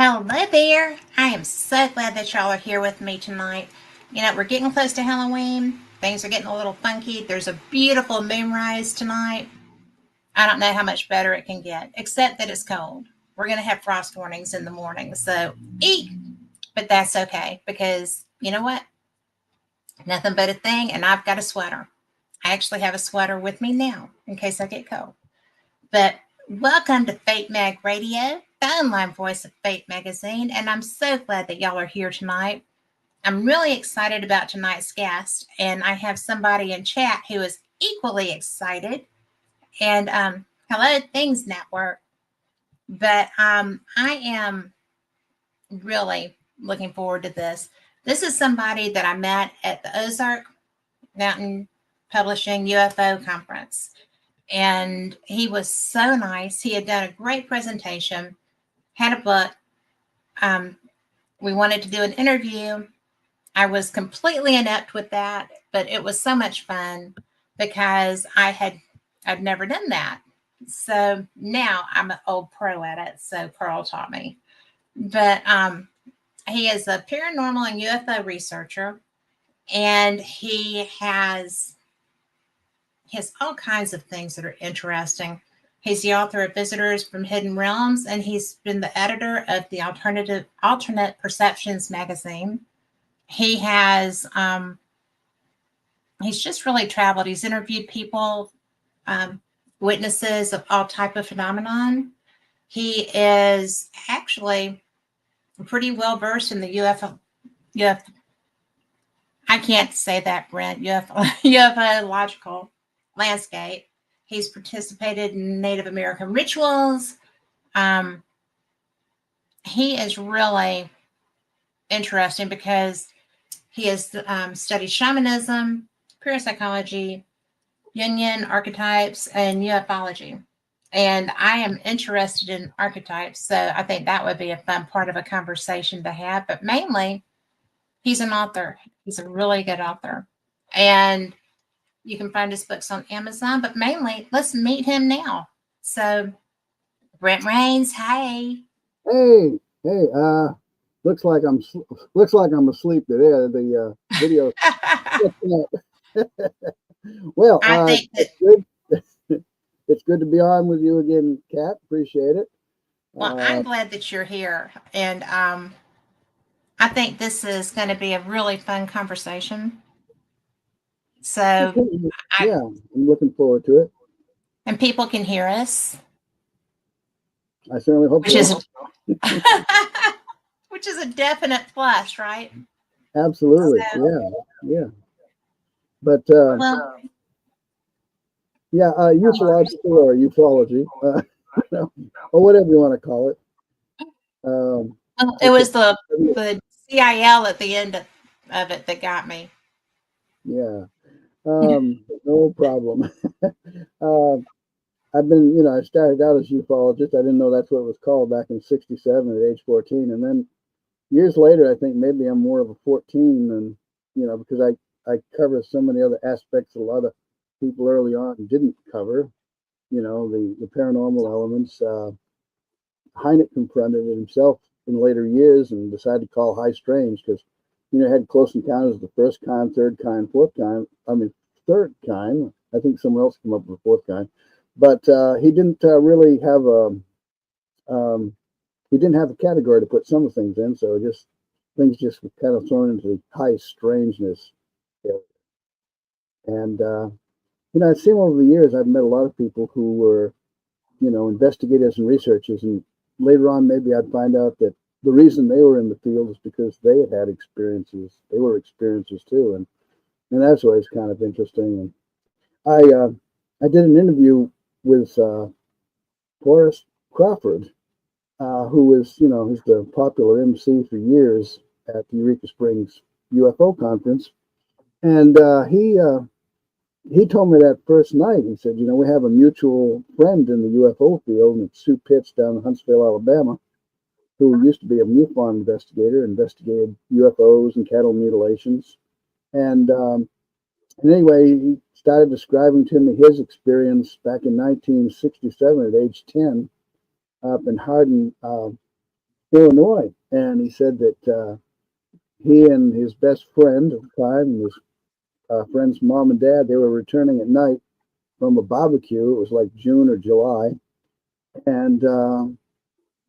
Hello there. I am so glad that y'all are here with me tonight. You know, we're getting close to Halloween. Things are getting a little funky. There's a beautiful moonrise tonight. I don't know how much better it can get, except that it's cold. We're going to have frost warnings in the morning. So, eek. But that's okay because you know what? Nothing but a thing. And I've got a sweater. I actually have a sweater with me now in case I get cold. But welcome to Fate Mag Radio, the online voice of Fate Magazine, and I'm so glad that y'all are here tonight. I'm really excited about tonight's guest, and I have somebody in chat who is equally excited. And hello, Things Network. But I am really looking forward to this. This is somebody that I met at the Ozark Mountain Publishing UFO conference. And he was so nice. He had done a great presentation, had a book. We wanted to do an interview. I was completely inept with that, but it was so much fun because I'd never done that. So now I'm an old pro at it. So Pearl taught me. But he is a paranormal and UFO researcher, and he has all kinds of things that are interesting. He's the author of Visitors from Hidden Realms, and he's been the editor of the Alternate Perceptions magazine. He has, he's just really traveled. He's interviewed people, witnesses of all type of phenomenon. He is actually pretty well versed in the UFO. I can't say that, Brent. Ufological landscape. He's participated in Native American rituals. He is really interesting because he has studied shamanism, parapsychology, Jungian archetypes, and ufology. And I am interested in archetypes, so I think that would be a fun part of a conversation to have. But mainly, he's an author. He's a really good author. And you can find his books on Amazon, but mainly, let's meet him now. So, Brent Raynes, hey. Hey. Looks like I'm asleep there. The video. Well, I think it's good to be on with you again, Kat. Appreciate it. Well, I'm glad that you're here, and I think this is going to be a really fun conversation. So, yeah, I'm looking forward to it. And people can hear us. I certainly hope so. Which is a definite plus, right? Absolutely, so, yeah. But ufological or ufology, or whatever you want to call it. It was the CIL at the end of it that got me. Yeah. No problem. I've been, I started out as ufologist. I didn't know that's what it was called back in '67 at age 14. And then years later, I think maybe I'm more of a 14 and, because I cover so many other aspects a lot of people early on didn't cover, the paranormal elements. Hynek confronted it himself in later years and decided to call high strange because, had close encounters of the first kind, third kind, fourth kind. Third kind. I think someone else came up with the fourth kind, but he didn't really have he didn't have a category to put some of things in. So things just were kind of thrown into the high strangeness area. And I've seen over the years, I've met a lot of people who were, investigators and researchers, and later on maybe I'd find out that the reason they were in the field is because they had experiences. They were experiencers too, and that's always kind of interesting. And I did an interview with Forrest Crawford, who was, he's the popular MC for years at the Eureka Springs UFO conference, and he told me that first night. He said, we have a mutual friend in the UFO field, and it's Sue Pitts down in Huntsville, Alabama, who used to be a MUFON investigator, investigated UFOs and cattle mutilations. And anyway, he started describing to me his experience back in 1967 at age 10 up in Hardin, Illinois, and he said that he and his best friend at the time, and his friend's mom and dad, they were returning at night from a barbecue. It was like June or July, and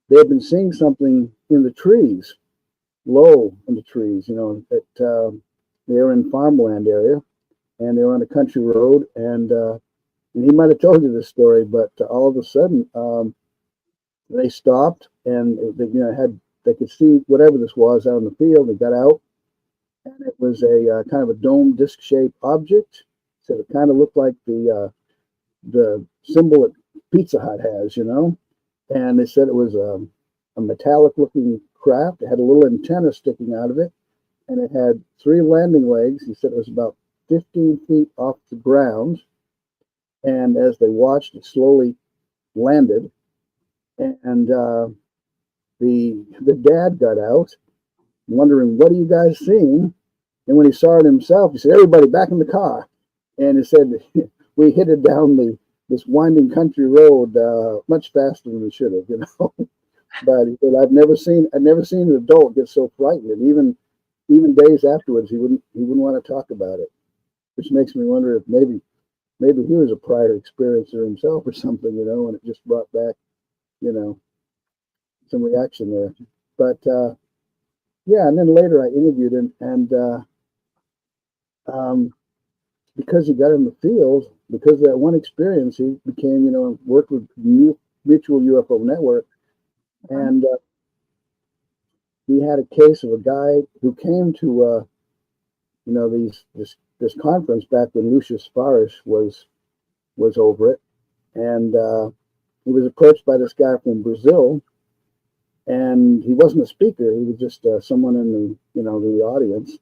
they had been seeing something in the trees, low in the trees. That they were in farmland area, and they were on a country road, and he might have told you this story, but all of a sudden they stopped, and they could see whatever this was out in the field. They got out, and it was a kind of a dome disc-shaped object. So it kind of looked like the symbol that Pizza Hut has, And they said it was a metallic-looking craft. It had a little antenna sticking out of it, and it had 3 landing legs. He said it was about 15 feet off the ground, and as they watched, it slowly landed. And the dad got out, wondering, what are you guys seeing? And when he saw it himself, he said, everybody back in the car. And he said, we hit it down this winding country road much faster than we should have, But he said, I've never seen an adult get so frightened, and even days afterwards, he wouldn't want to talk about it, which makes me wonder if maybe he was a prior experiencer himself or something, and it just brought back, some reaction there. But yeah, and then later I interviewed him, and because he got in the field, because of that one experience, he became, worked with Mutual UFO Network, and he had a case of a guy who came to, this conference back when Lucius Faris was over it, and he was approached by this guy from Brazil, and he wasn't a speaker; he was just someone in the audience,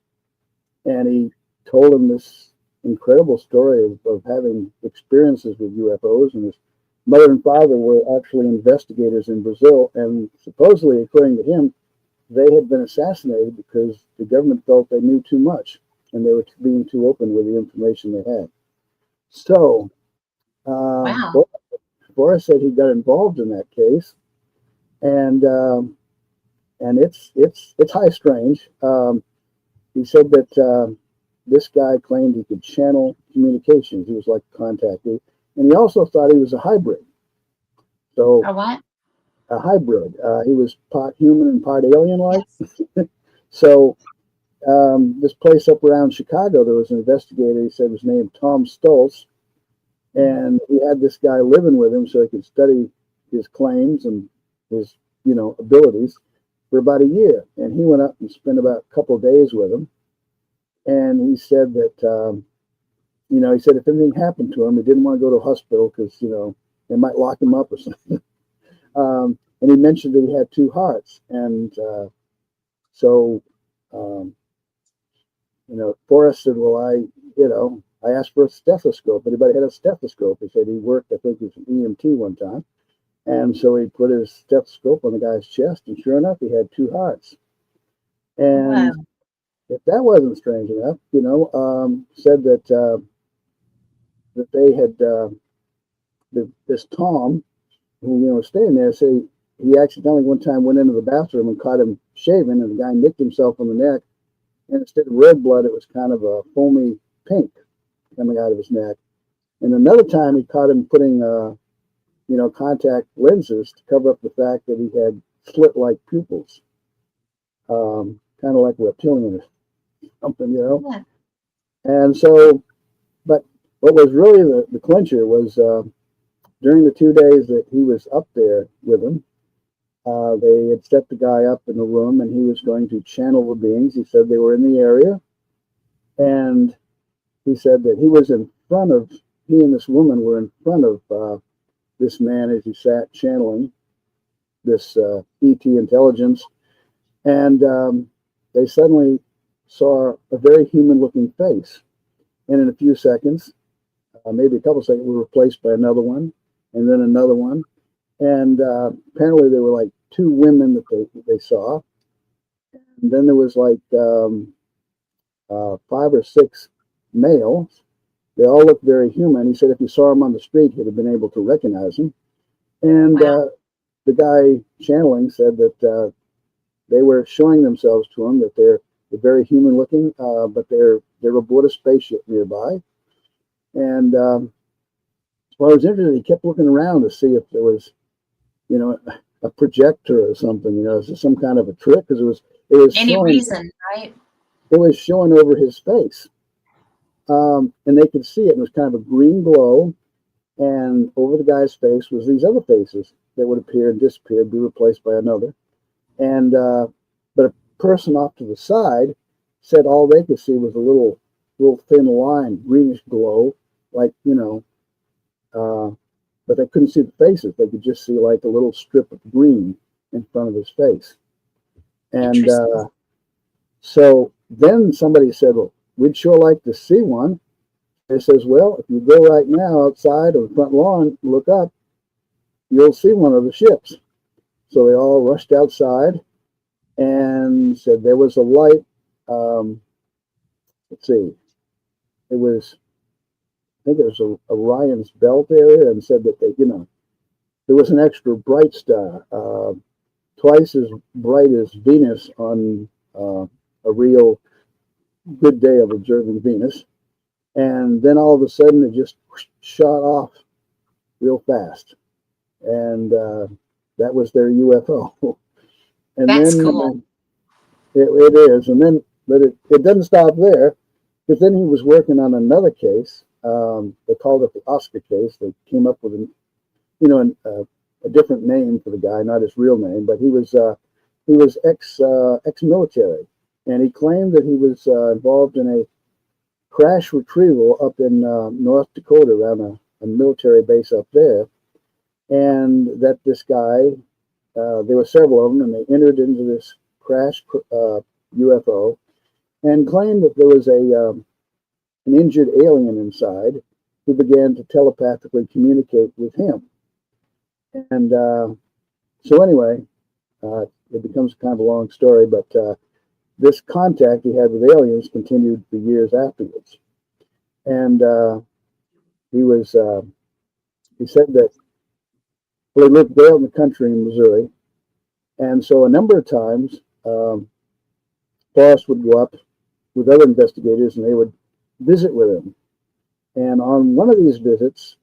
and he told him this incredible story of having experiences with UFOs, and his mother and father were actually investigators in Brazil, and supposedly, according to him, they had been assassinated because the government felt they knew too much, and they were being too open with the information they had. So, Wow. Boris said he got involved in that case, and it's high strange. He said that this guy claimed he could channel communications. He was like a contact, and he also thought he was a hybrid. So A what? a hybrid. He was part human and part alien-like. Yes. So this place up around Chicago, there was an investigator. He said was named Tom Stoltz, and he had this guy living with him so he could study his claims and his abilities for about a year. And he went up and spent about a couple of days with him. And he said that he said if anything happened to him, he didn't want to go to a hospital because they might lock him up or something. And he mentioned that he had 2 hearts, and so Forrest said, well, I asked for a stethoscope. Anybody had a stethoscope? He said he worked, I think he was an EMT one time. And so he put his stethoscope on the guy's chest, and sure enough, he had 2 hearts. And Wow. if that wasn't strange enough, said that they had this Tom, who was staying there, say he accidentally one time went into the bathroom and caught him shaving, and the guy nicked himself on the neck, and instead of red blood, it was kind of a foamy pink coming out of his neck. And another time, he caught him putting contact lenses to cover up the fact that he had slit-like pupils, kind of like reptilian or something, Yeah. And so, but what was really the clincher was during the 2 days that he was up there with him, they had set the guy up in a room, and he was going to channel the beings. He said they were in the area, and he said that he and this woman were in front of this man as he sat channeling this ET intelligence, and they suddenly saw a very human-looking face, and in a few seconds, maybe a couple seconds, were replaced by another one, and then another one, and apparently there were like 2 women that they saw, and then there was like 5 or 6 males. They all looked very human. He said if you saw him on the street, he'd have been able to recognize him. And Wow. the guy channeling said that they were showing themselves to him that they're very human looking, but they're aboard a spaceship nearby. And so I was interested. He kept looking around to see if there was, you know, a projector or something. You know, is this some kind of a trick? Because it was Any showing, reason, right? it was showing over his face, and they could see it. It was kind of a green glow, and over the guy's face was these other faces that would appear and disappear, be replaced by another. And but a person off to the side said all they could see was a little thin line, greenish glow, like, you know, but they couldn't see the faces. They could just see like a little strip of green in front of his face. And so then somebody said, well, we'd sure like to see one. He says, well, if you go right now outside on the front lawn, look up, you'll see one of the ships. So they all rushed outside and said there was a light. Let's see, it was, I think it was Orion's belt area, and said that they, you know, there was an extra bright star, twice as bright as Venus on a real good day of observing Venus. And then all of a sudden it just shot off real fast. And that was their UFO. And That's then cool. it is. And then, but it doesn't stop there, because then he was working on another case. They called it the Oscar case. They came up with a different name for the guy, not his real name, but he was ex-military, and he claimed that he was involved in a crash retrieval up in North Dakota around a military base up there, and that this guy, there were several of them, and they entered into this crash UFO, and claimed that there was an injured alien inside who began to telepathically communicate with him. And so anyway, it becomes kind of a long story, but this contact he had with aliens continued for years afterwards. And he said that, well, he lived there in the country in Missouri. And so a number of times, Forrest would go up with other investigators and they would visit with him. And on one of these visits,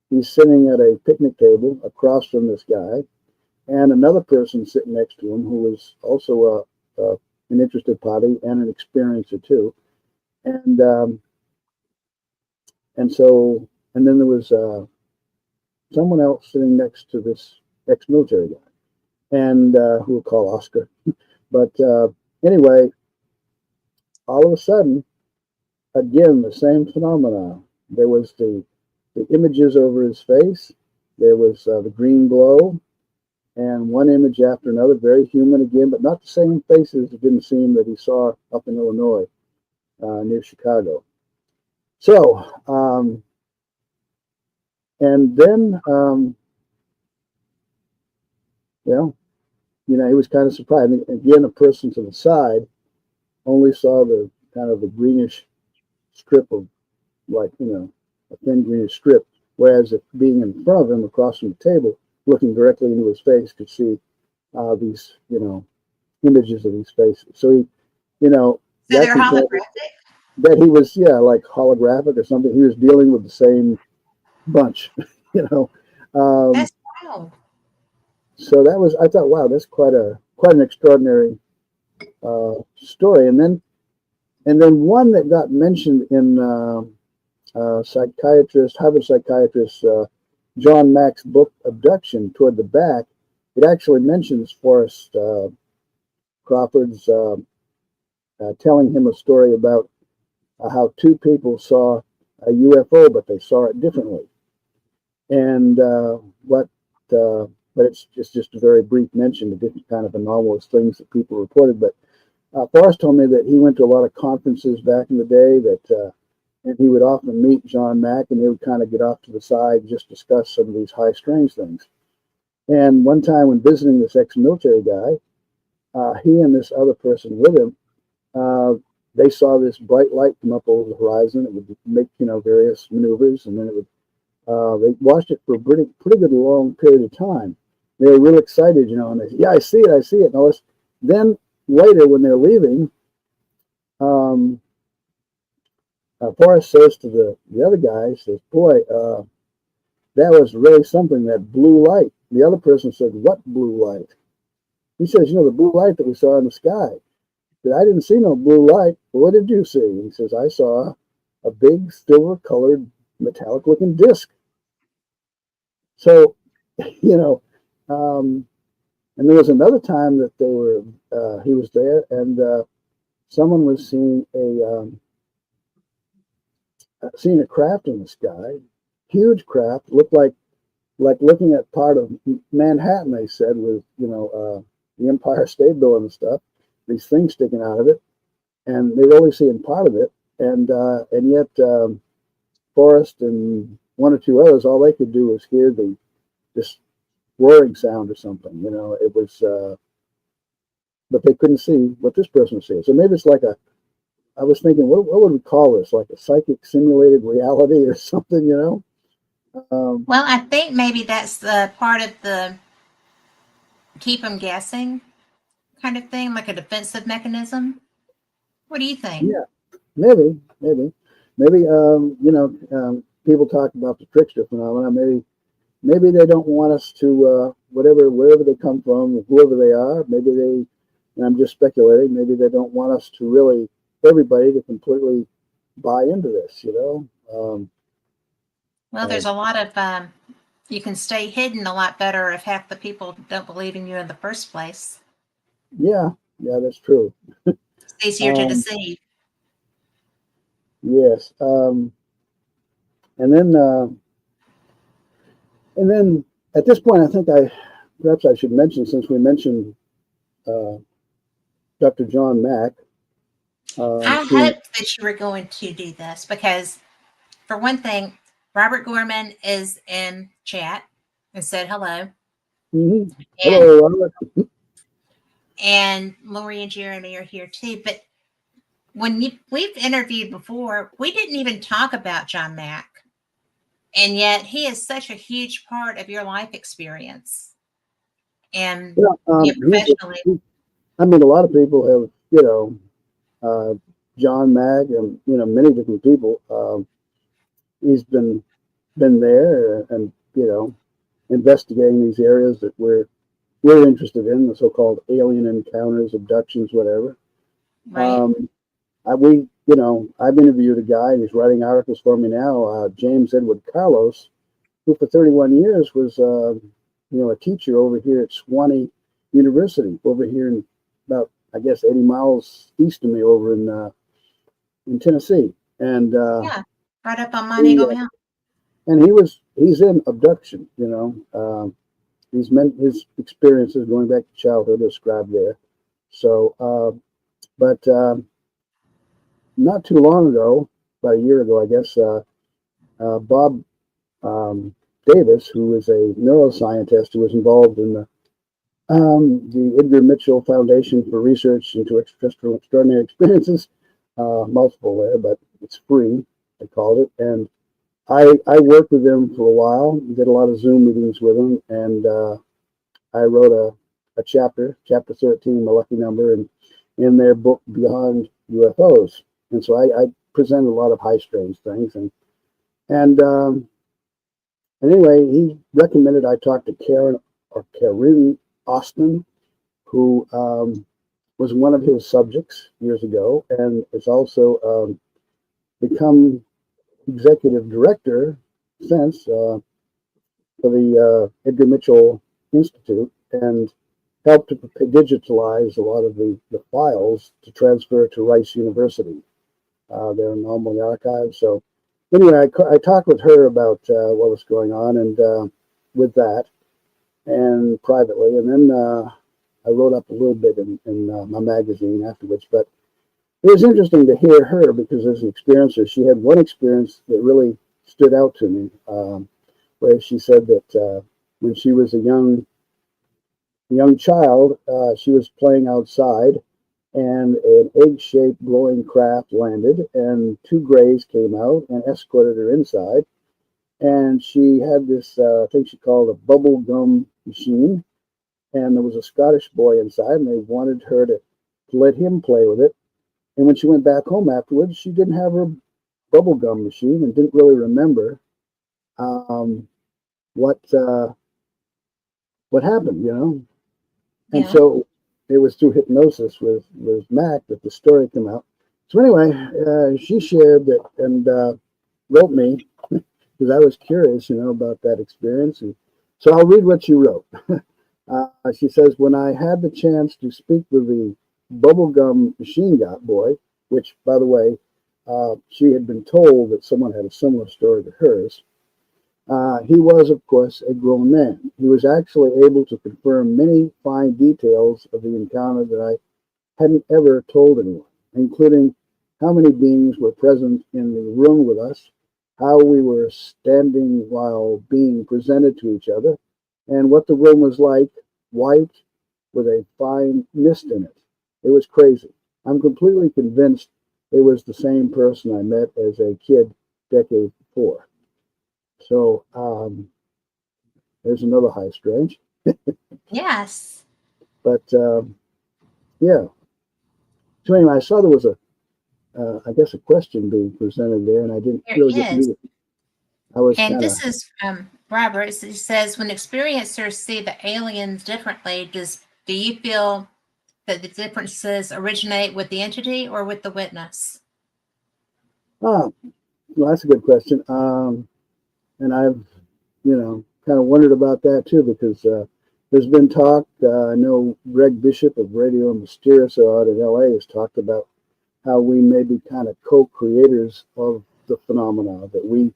he's sitting at a picnic table across from this guy, and another person sitting next to him who was also an interested party and an experiencer too. And then there was someone else sitting next to this ex-military guy, and who we'll call Oscar. But anyway, all of a sudden, again, the same phenomena. There was the images over his face. There was the green glow, and one image after another, very human again, but not the same faces. It didn't seem that he saw up in Illinois, near Chicago. So, and then, well, you know, he was kind of surprised. And again, a person to the side only saw the kind of the greenish strip of, like, you know, a thin greenish strip, whereas if being in front of him across from the table, looking directly into his face, could see these, you know, images of these faces. So he, you know, So they're holographic? that he was, yeah, like holographic or something. He was dealing with the same bunch, you know. That's wild. So that was, I thought, wow, that's quite an extraordinary story. And then one that got mentioned in Harvard psychiatrist John Mack's book Abduction. Toward the back, it actually mentions Forrest Crawford's telling him a story about how two people saw a UFO, but they saw it differently. And but it's just a very brief mention of different kind of anomalous things that people reported. But Forrest told me that he went to a lot of conferences back in the day, that and he would often meet John Mack, and they would kind of get off to the side and just discuss some of these high strange things. And one time when visiting this ex-military guy, he and this other person with him, they saw this bright light come up over the horizon. It would make, you know, various maneuvers, and then it would, they watched it for a pretty good long period of time. they were real excited, you know, and they said, yeah, I see it, I see it. And all this. Then later, when they're leaving, um, Forrest says to the other guy, he says, boy, that was really something, that blue light. The other person said, what blue light? He says, you know, the blue light that we saw in the sky. He said, I didn't see no blue light. Well, what did you see? He says, I saw a big silver colored metallic looking disc. So, you know, and there was another time that they were, he was there, and someone was seeing a craft in the sky, huge craft, looked like looking at part of Manhattan. They said, with, you know, the Empire State Building and stuff, these things sticking out of it, and they'd only seen part of it, and yet Forrest and one or two others, all they could do was hear this roaring sound or something. You know, it was, but they couldn't see what this person was seeing. So maybe it's like I was thinking, what would we call this? Like a psychic simulated reality or something, you know? Well, I think maybe that's the part of the keep them guessing kind of thing, like a defensive mechanism. What do you think? Yeah, maybe. You know, people talk about the trickster phenomenon. Maybe they don't want us to wherever they come from, whoever they are. Maybe they, and I'm just speculating. Maybe they don't want us to really, everybody, to completely buy into this. You know. Well, there's a lot of you can stay hidden a lot better if half the people don't believe in you in the first place. Yeah, that's true. It's easier to deceive. Yes. And then at this point, I think perhaps I should mention, since we mentioned Dr. John Mack. I hoped that you were going to do this because, for one thing, Robert Gorman is in chat and said hello. Mm-hmm. Hello, Robert. And Lori and Jeremy are here too. But we've interviewed before, we didn't even talk about John Mack. And yet he is such a huge part of your life experience. And professionally. I mean, a lot of people have, you know, John Mack and, you know, many different people. He's been there and, you know, investigating these areas that we're interested in, the so-called alien encounters, abductions, whatever. Right. You know, I've interviewed a guy, and he's writing articles for me now, James Edward Carlos, who for 31 years was, you know, a teacher over here at Sewanee University, over here in about, I guess, 80 miles east of me, over in Tennessee. And yeah, right up on Montego Mountain. And he's in abduction, you know. His experiences going back to childhood are described there. So, but not too long ago, about a year ago, I guess, Bob Davis, who is a neuroscientist who was involved in the Edgar Mitchell Foundation for Research into Extraordinary Experiences, multiple there, but it's free, they called it. And I worked with them for a while, did a lot of Zoom meetings with them, and I wrote a chapter 13, my lucky number, and in their book Beyond UFOs. And so I presented a lot of high strange things, and anyway, he recommended I talk to Karen Austin, who was one of his subjects years ago, and has also become executive director since for the Edgar Mitchell Institute, and helped to digitalize a lot of the files to transfer to Rice University, their anomaly archives. So anyway, I talked with her about what was going on, and with that, and privately, and then I wrote up a little bit in my magazine afterwards. But it was interesting to hear her, because as an experiencer, she had one experience that really stood out to me, where she said that when she was a young child, she was playing outside, and an egg-shaped glowing craft landed, and two grays came out and escorted her inside. and she had this thing she called a bubble gum machine, and there was a Scottish boy inside, and they wanted her to let him play with it. And when she went back home afterwards, she didn't have her bubble gum machine and didn't really remember um, what what happened, you know. And Yeah. so it was through hypnosis with Mac that the story came out. So anyway, she shared that and wrote me because I was curious, you know, about that experience. And so I'll read what she wrote. She says, when I had the chance to speak with the bubblegum machine got boy, which, by the way, she had been told that someone had a similar story to hers. He was, of course, a grown man. He was actually able to confirm many fine details of the encounter that I hadn't ever told anyone, including how many beings were present in the room with us, how we were standing while being presented to each other, and what the room was like, white with a fine mist in it. It was crazy. I'm completely convinced it was the same person I met as a kid decades before. So there's another high strange. Yes. But yeah. So anyway, I saw there was I guess, a question being presented there, and I didn't There really get to is. read it. I was And kind of, this is Robert. It says, when experiencers see the aliens differently, do you feel that the differences originate with the entity or with the witness? ah, well, that's a good question. And I've, kind of wondered about that too, because there's been talk. I know Greg Bishop of Radio Mysterious out in LA has talked about how we may be kind of co-creators of the phenomena, that we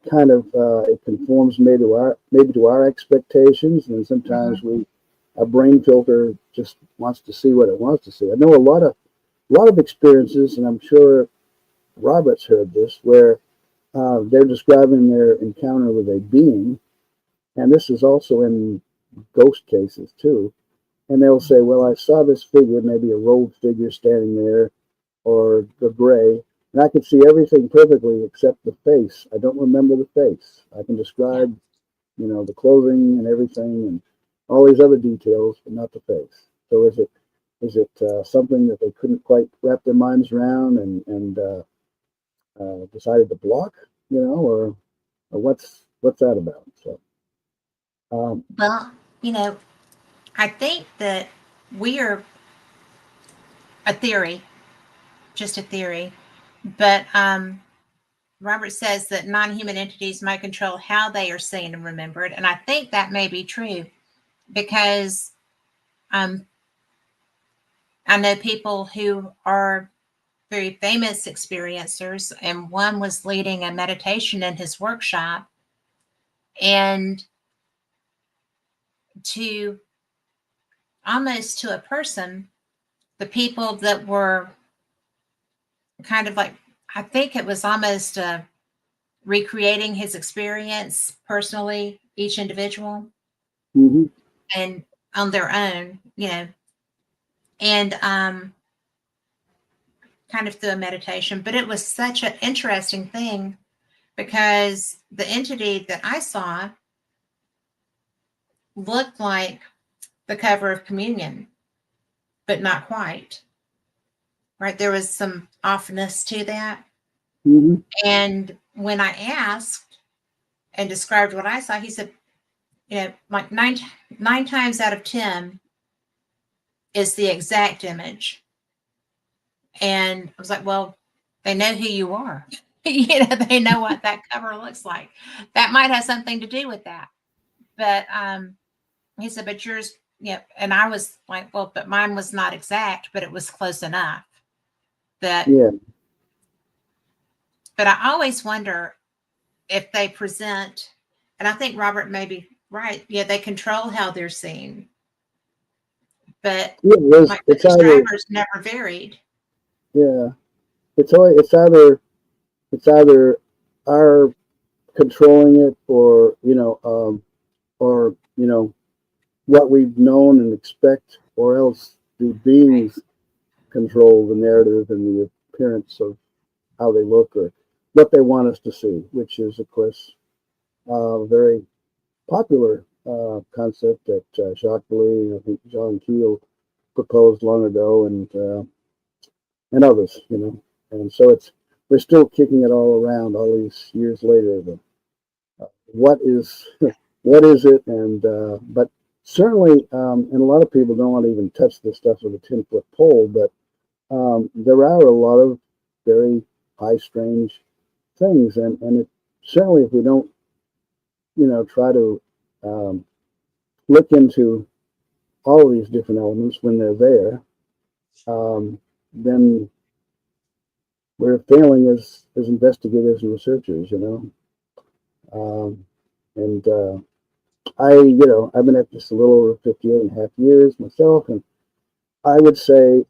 kind of it conforms maybe to our expectations, and sometimes Mm-hmm. we a brain filter just wants to see what it wants to see. I know a lot of experiences, and I'm sure Robert's heard this, where they're describing their encounter with a being, and this is also in ghost cases too. And they'll say, "Well, I saw this figure, maybe a robed figure standing there, or the gray, and I could see everything perfectly except the face. I don't remember the face. I can Yeah. describe, the clothing and everything, and all these other details, but not the face. So is it something that they couldn't quite wrap their minds around and decided to block, or what's that about?" So Well, you know, I think that we are a theory, just a theory, but Robert says that non-human entities might control how they are seen and remembered, and I think that may be true because um, I know people who are very famous experiencers, and one was leading a meditation in his workshop, and to almost to a person, the people that were kind of like, I think it was almost recreating his experience personally, each individual, mm-hmm, and on their own, and kind of through a meditation. But it was such an interesting thing because the entity that I saw looked like the cover of Communion, but not quite. Right? There was some offness to that. mm-hmm, And when I asked and described what I saw, he said, like nine times out of 10 is the exact image. And I was like, well, they know who you are. They know what that cover looks like. That might have something to do with that. But he said, but yours, and I was like, well, but mine was not exact, but it was close enough. That, yeah, but I always wonder if they present, and I think Robert may be right. Yeah, they control how they're seen, but yeah. like the It's either describers never varied. yeah, it's either our controlling it, or what we've known and expect, or else the Right. beings control the narrative and the appearance of how they look or what they want us to see, which is, of course, very popular concept that Jacques Lee, I think John Keel proposed long ago, and others, and so we're still kicking it all around all these years later. But what is what is it? And but certainly, and a lot of people don't want to even touch this stuff with a 10-foot pole, but there are a lot of very high strange things, and it, certainly if we don't, try to look into all of these different elements when they're there, then we're failing as investigators and researchers, and I've been at this a little over 58 and a half years myself, and I would say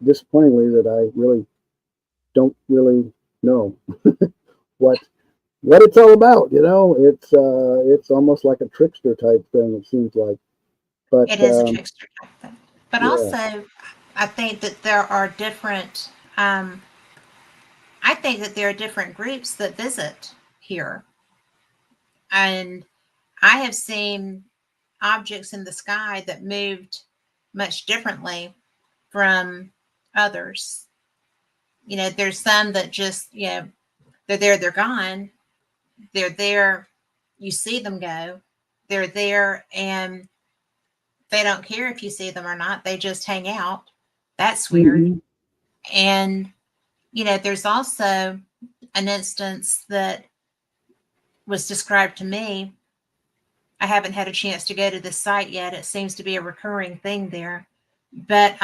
disappointingly that I really don't really know what it's all about. It's almost like a trickster type thing. It seems like, but It is a trickster type thing. But yeah. also, I think that there are different. I think that there are different groups that visit here, and I have seen objects in the sky that moved much differently from others. There's some that just, they're there, they're gone. They're there, you see them go. They're there, and they don't care if you see them or not. They just hang out. That's weird. Mm-hmm. And, there's also an instance that was described to me. I haven't had a chance to go to this site yet. It seems to be a recurring thing there. But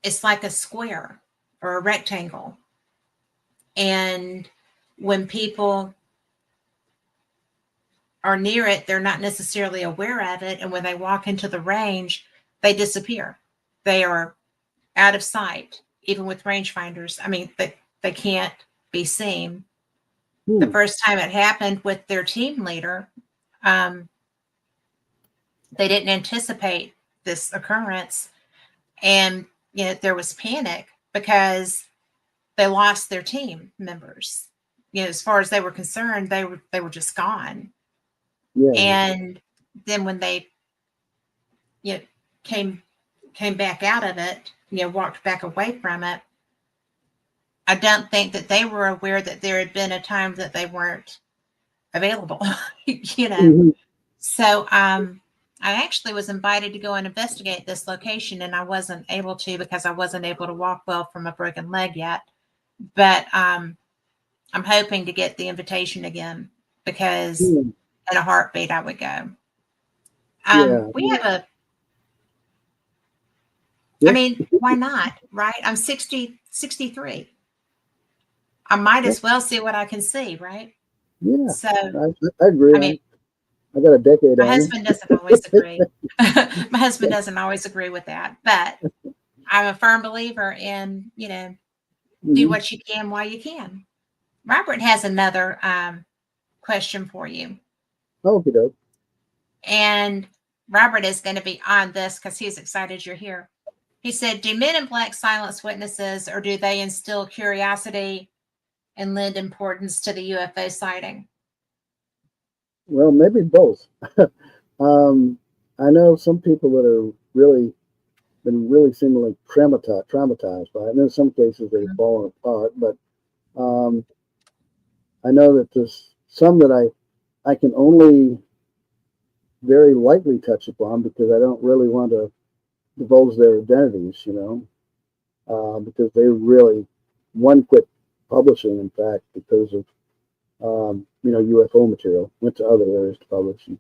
it's like a square or a rectangle. And when people are near it, they're not necessarily aware of it. And when they walk into the range, they disappear. They are out of sight, even with rangefinders. I mean, they can't be seen. The first time it happened with their team leader, they didn't anticipate this occurrence. And, there was panic because they lost their team members. As far as they were concerned, they were just gone. Yeah. And then when they came back out of it, walked back away from it, I don't think that they were aware that there had been a time that they weren't available. Mm-hmm. So I actually was invited to go and investigate this location, and I wasn't able to because I wasn't able to walk well from a broken leg yet. But I'm hoping to get the invitation again, because in a heartbeat I would go. We have a, I mean, why not, right? I'm 63. I might as well see what I can see, right? Yeah. So I agree. I mean, I got a decade my on you. husband doesn't always agree. My husband doesn't always agree with that, but I'm a firm believer in, do what you can while you can. Robert has another question for you. Okie doke. And Robert is going to be on this because he's excited you're here. He said, do men in black silence witnesses, or do they instill curiosity and lend importance to the UFO sighting? Well, maybe both. I know some people that are really been really seemingly traumatized by it. And in some cases, they've fallen apart. But I know that there's some that I can only very lightly touch upon because I don't really want to divulge their identities, because they really, one quit publishing, in fact, because of, UFO material, went to other areas to publish. And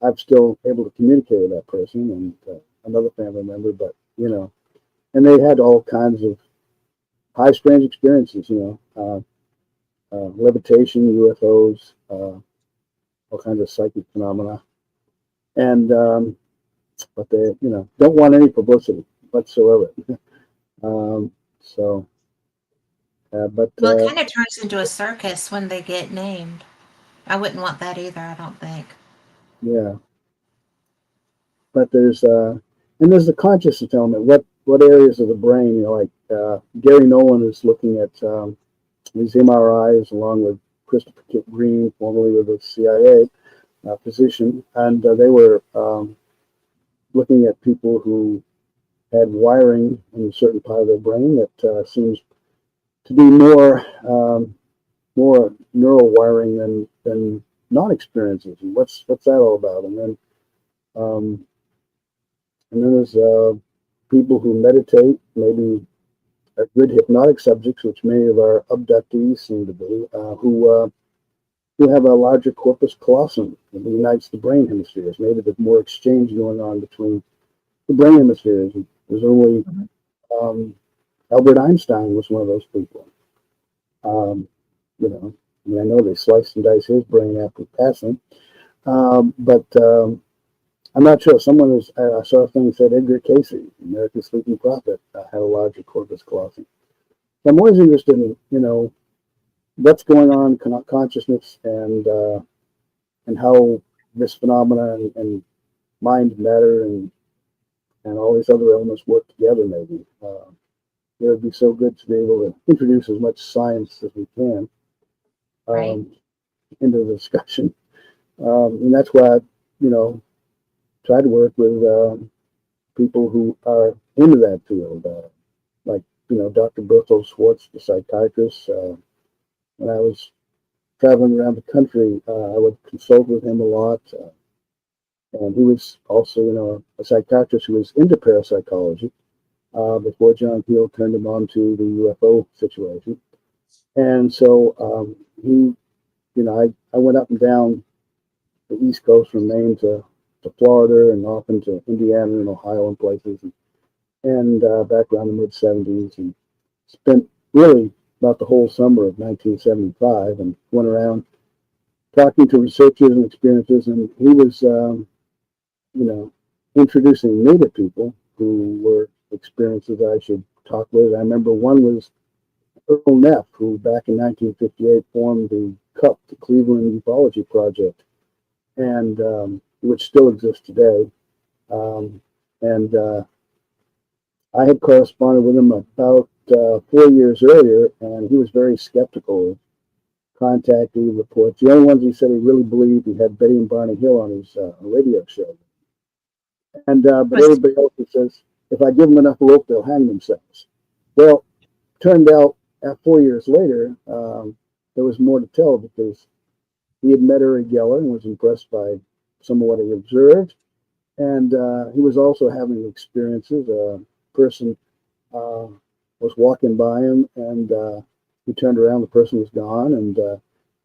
I'm still able to communicate with that person and another family member, but, and they had all kinds of high strange experiences, levitation, UFOs, all kinds of psychic phenomena. And, but they, don't want any publicity whatsoever. But well, it kind of turns into a circus when they get named. I wouldn't want that either, I don't think. Yeah. But there's the consciousness element. What areas of the brain, like Gary Nolan is looking at these MRIs along with Christopher Kit Green, formerly of the CIA, physician, and they were looking at people who had wiring in a certain part of their brain that seems to be more neural wiring than non-experiences. And what's that all about? Um, and then there's people who meditate, maybe are good hypnotic subjects, which many of our abductees seem to be, who have a larger corpus callosum that unites the brain hemispheres. Maybe there's more exchange going on between the brain hemispheres. There's only Albert Einstein was one of those people. I mean, I know they sliced and diced his brain after passing, but I'm not sure. I saw a thing that said Edgar Casey, America's Sleeping Prophet, had a larger corpus callosum. So I'm always interested in, what's going on in consciousness and how this phenomena and mind, matter, and all these other elements work together. Maybe it would be so good to be able to introduce as much science as we can Right. into the discussion, and that's why I try to work with people who are into that field, like Dr. Berthold Schwartz, the psychiatrist. When I was traveling around the country, I would consult with him a lot. And he was also, a psychiatrist who was into parapsychology before John Peel turned him on to the UFO situation. And so I went up and down the East Coast from Maine to Florida and off into Indiana and Ohio and places, and back around the mid-'70s, and spent really about the whole summer of 1975 and went around talking to researchers and experiences, and he was introducing me to people who were experiences I should talk with. I remember one was Earl Neff, who back in 1958 formed the CUP, the Cleveland Ufology Project, and which still exists today. And I had corresponded with him about 4 years earlier, and he was very skeptical of contactee reports. The only ones he said he really believed, he had Betty and Barney Hill on his radio show. And but everybody else says, if I give them enough rope, they'll hang themselves. Well, turned out 4 years later, there was more to tell, because he had met Uri Geller and was impressed by some of what he observed. And he was also having experiences. A person was walking by him, and he turned around, the person was gone. And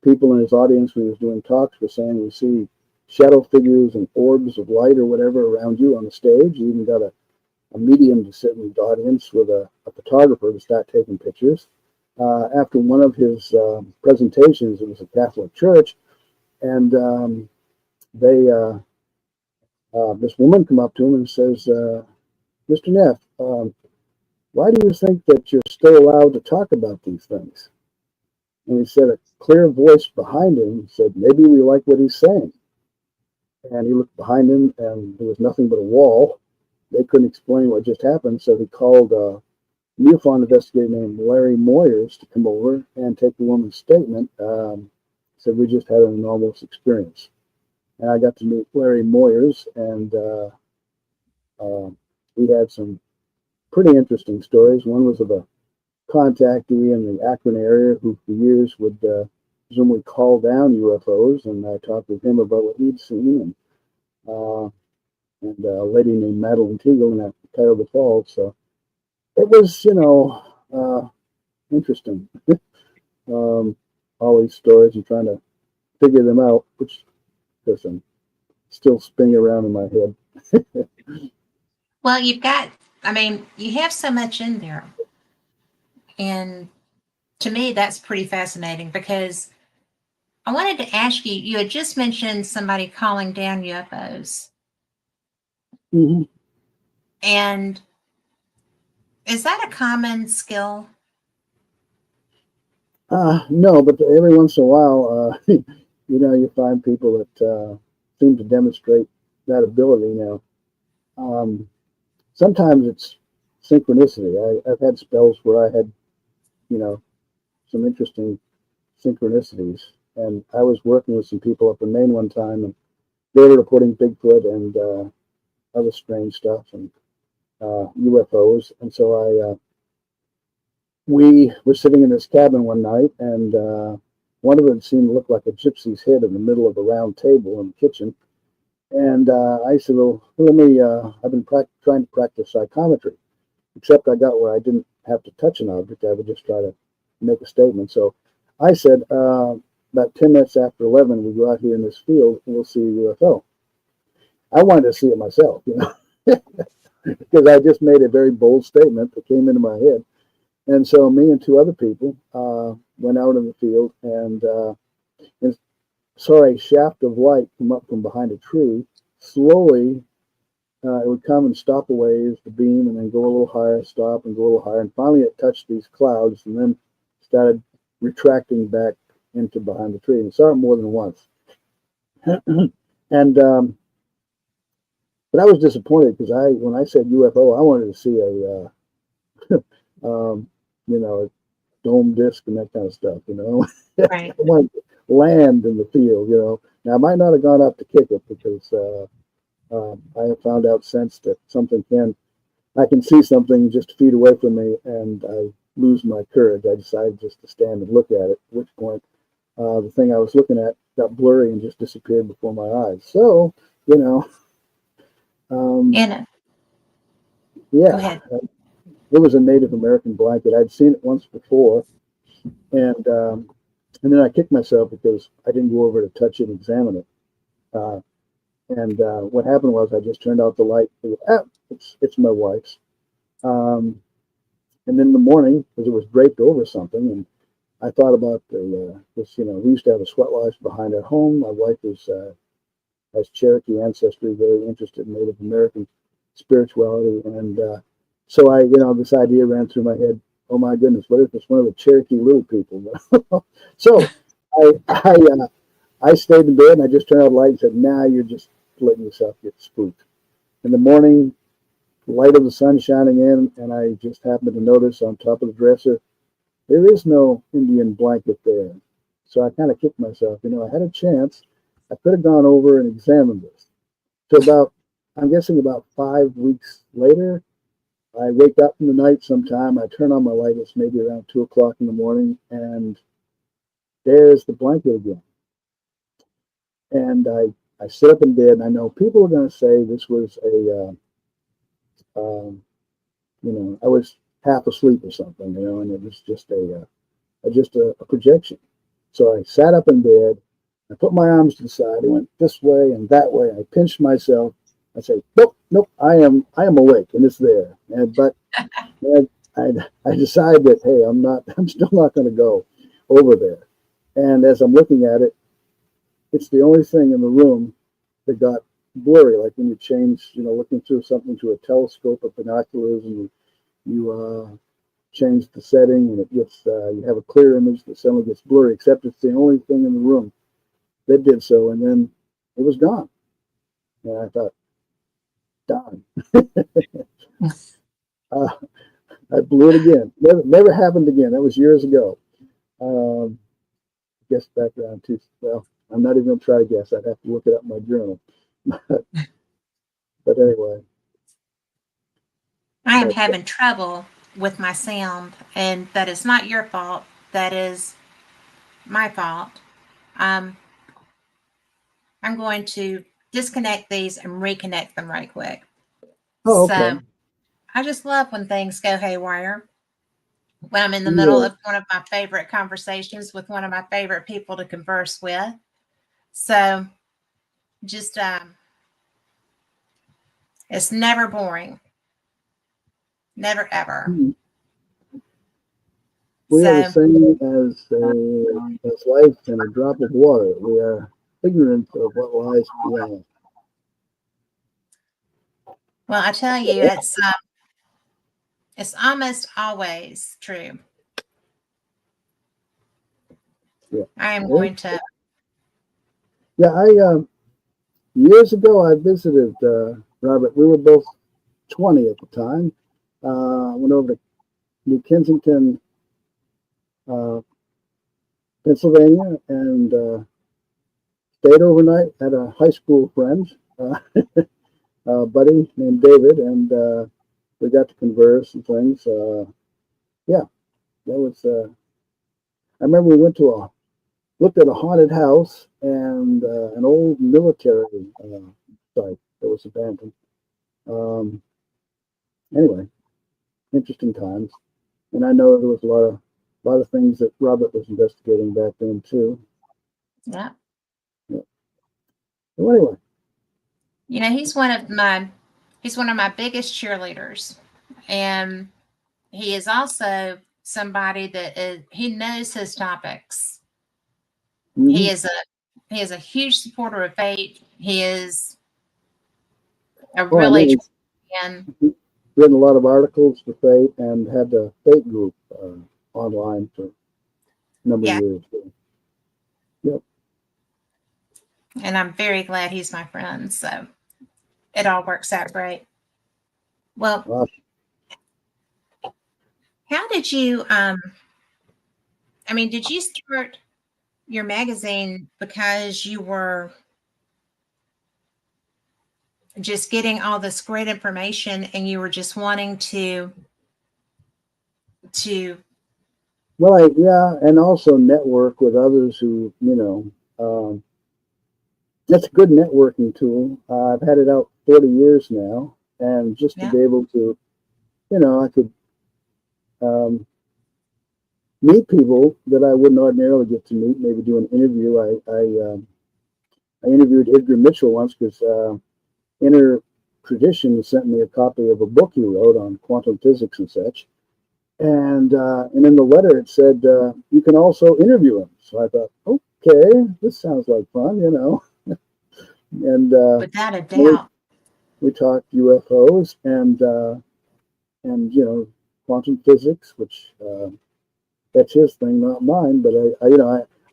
people in his audience, when he was doing talks, were saying, we see shadow figures and orbs of light or whatever around you on the stage. You even got a medium to sit in the audience with a photographer to start taking pictures. After one of his presentations, it was a Catholic church, and this woman come up to him and says, Mr. Neff, why do you think that you're still allowed to talk about these things? And he said, a clear voice behind him said, maybe we like what he's saying. And he looked behind him, and there was nothing but a wall. They couldn't explain what just happened, so he called a UFO investigator named Larry Moyers to come over and take the woman's statement. Said, we just had an anomalous experience. And I got to meet Larry Moyers, and we had some pretty interesting stories. One was of a contactee in the Akron area who for years would presumably call down UFOs, and I talked with him about what he'd seen, and a lady named Madeline Teagle in Cuyahoga Falls. So it was, interesting. All these stories and trying to figure them out, which, listen, still spinning around in my head. Well, you have so much in there. And to me, that's pretty fascinating, because I wanted to ask you, you had just mentioned somebody calling down UFOs. Mm-hmm. And is that a common skill? No, but every once in a while, you find people that seem to demonstrate that ability now. Sometimes it's synchronicity. I've had spells where I had, some interesting synchronicities. And I was working with some people up in Maine one time, and they were reporting Bigfoot and other strange stuff and UFOs. And so we were sitting in this cabin one night, and one of them seemed to look like a gypsy's head in the middle of a round table in the kitchen. And I said, well, let me, I've been trying to practice psychometry, except I got where I didn't have to touch an object. I would just try to make a statement. So I said, about 10 minutes after 11, we go out here in this field and we'll see a UFO. I wanted to see it myself, you know, because I just made a very bold statement that came into my head. And so me and two other people went out in the field and saw a shaft of light come up from behind a tree. Slowly, it would come and stop away as the beam, and then go a little higher, stop and go a little higher. And finally, it touched these clouds and then started retracting back into behind the tree. And saw it more than once. And but I was disappointed because when I said UFO, I wanted to see you know, a dome disc and that kind of stuff. You know, Right. I wanted to land in the field. You know, now I might not have gone up to kick it because I have found out since that I can see something just a feet away from me, and I lose my courage. I decided just to stand and look at it. At which point, the thing I was looking at got blurry and just disappeared before my eyes. So, you know, And go yeah, ahead. it was a Native American blanket. I'd seen it once before, and then I kicked myself because I didn't go over to touch it and examine it. And what happened was I just turned out the light. It's my wife's. And then in the morning, because it was draped over something, and I thought about this. You know, we used to have a sweat lodge behind our home. My wife has Cherokee ancestry, very interested in Native American spirituality, and so this idea ran through my head. Oh my goodness, what if it's one of the Cherokee little people? So I stayed in bed and I just turned out the light and said, "Nah, you're just letting yourself get spooked." In the morning, the light of the sun shining in, and I just happened to notice on top of the dresser there is no Indian blanket there. So I kind of kicked myself. You know, I had a chance. I could have gone over and examined this. So I'm guessing about 5 weeks later, I wake up in the night sometime. I turn on my light. It's maybe around 2 o'clock in the morning, and there's the blanket again. And I sit up in bed, and I know people are going to say this was I was half asleep or something, and it was just a projection. So I sat up in bed. I put my arms to the side. I went this way and that way. I pinched myself. I say, nope, I am awake, and it's there. But I decided that, hey, I'm still not going to go over there. And as I'm looking at it, it's the only thing in the room that got blurry, like when you change, looking through something through a telescope or binoculars, and you change the setting, and it gets you have a clear image that suddenly gets blurry. Except it's the only thing in the room that did so, and then it was gone. And I thought, darn. I blew it again. Never happened again. That was years ago. Guess back around well, I'm not even going to try to guess. I'd have to look it up in my journal. But anyway. I am having trouble with my sound, and that is not your fault. That is my fault. I'm going to disconnect these and reconnect them right quick. Oh, okay. So I just love when things go haywire. When I'm in the middle of one of my favorite conversations with one of my favorite people to converse with. So just, it's never boring. Never, ever. We are the same as life in a drop of water. We are ignorant of what lies beyond. Well, I tell you, it's almost always true. Yeah. I am going to. Yeah, years ago I visited Robert. We were both 20 at the time. Went over to New Kensington Pennsylvania, and stayed overnight at a high school friend, buddy named David, and we got to converse and things. Yeah, that was. I remember we went to looked at a haunted house and an old military site that was abandoned. Um, anyway, interesting times, and I know there was a lot of things that Robert was investigating back then too. Yeah. Yeah. So anyway, He's one of my biggest cheerleaders, and he is also somebody he knows his topics. mm-hmm. He is a huge supporter of faith. He is a Oh, I know really he's written a lot of articles for Fate and had the Fate group online for a number of years. So, yep. and I'm very glad he's my friend. So it all works out great. Well, how did you? Did you start your magazine because you were just getting all this great information and you were just wanting to Well, and also network with others who, that's a good networking tool. I've had it out 40 years now, and just to be able to, I could meet people that I wouldn't ordinarily get to meet. Maybe do an interview. I interviewed Edgar Mitchell once because Inner Tradition sent me a copy of a book he wrote on quantum physics and such. And in the letter it said you can also interview him. So I thought, okay, this sounds like fun, And without a doubt, we talked UFOs and quantum physics, which that's his thing, not mine. But I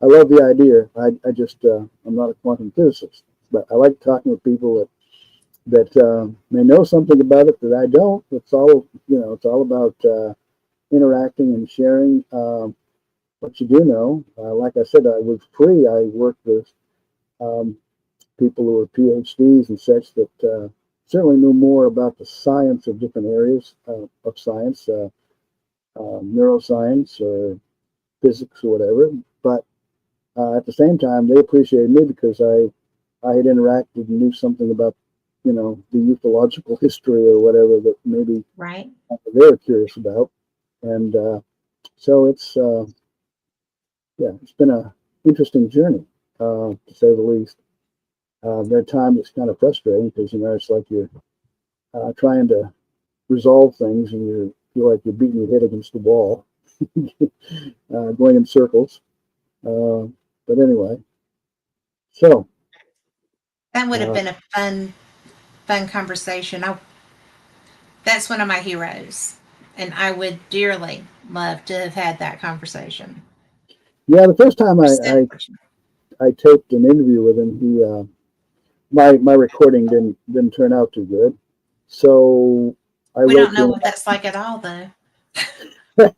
love the idea. I just I'm not a quantum physicist, but I like talking with people that may know something about it that I don't. It's all about interacting and sharing what you do know. Like I said, I was free. I worked with people who were PhDs and such that certainly knew more about the science of different areas of science, neuroscience or physics or whatever. But at the same time, they appreciated me because I had interacted and knew something about the ufological history or whatever that maybe they were curious about. And so it's been a interesting journey to say the least. There are times it's kind of frustrating because it's like you're trying to resolve things and you feel like you're beating your head against the wall, going in circles. But anyway, so that would have been a fun conversation. That's one of my heroes, and I would dearly love to have had that conversation. Yeah, the first time I taped an interview with him, he my recording didn't turn out too good, so we don't know what that's like at all, though. The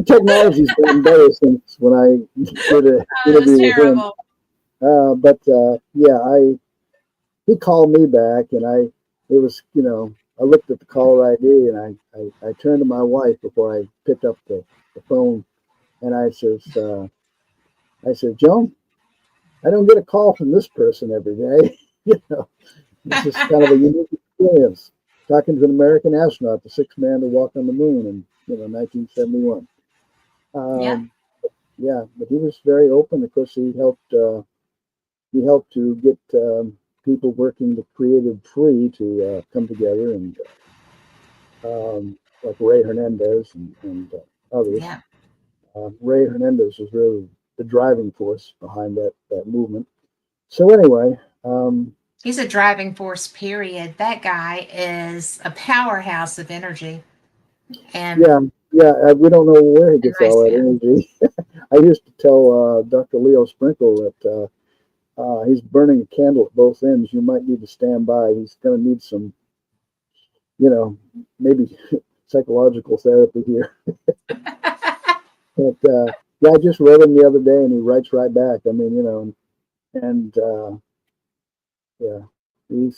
technology's gotten better since when I did an interview with him. But he called me back, and I looked at the caller ID, and I turned to my wife before I picked up the phone, and I said, Joan, I don't get a call from this person every day. This is kind of a unique experience. Talking to an American astronaut, the sixth man to walk on the moon in 1971. Yeah, but he was very open. Of course, he helped to get people working the creative free to come together, and like Ray Hernandez and others. Yeah. Ray Hernandez was really the driving force behind that movement. So anyway, he's a driving force, period. That guy is a powerhouse of energy. And we don't know where he gets all that energy. I used to tell Dr. Leo Sprinkle that he's burning a candle at both ends. You might need to stand by. He's going to need some, maybe psychological therapy here. But yeah, I just read him the other day, and he writes right back. I mean, you know, and yeah, he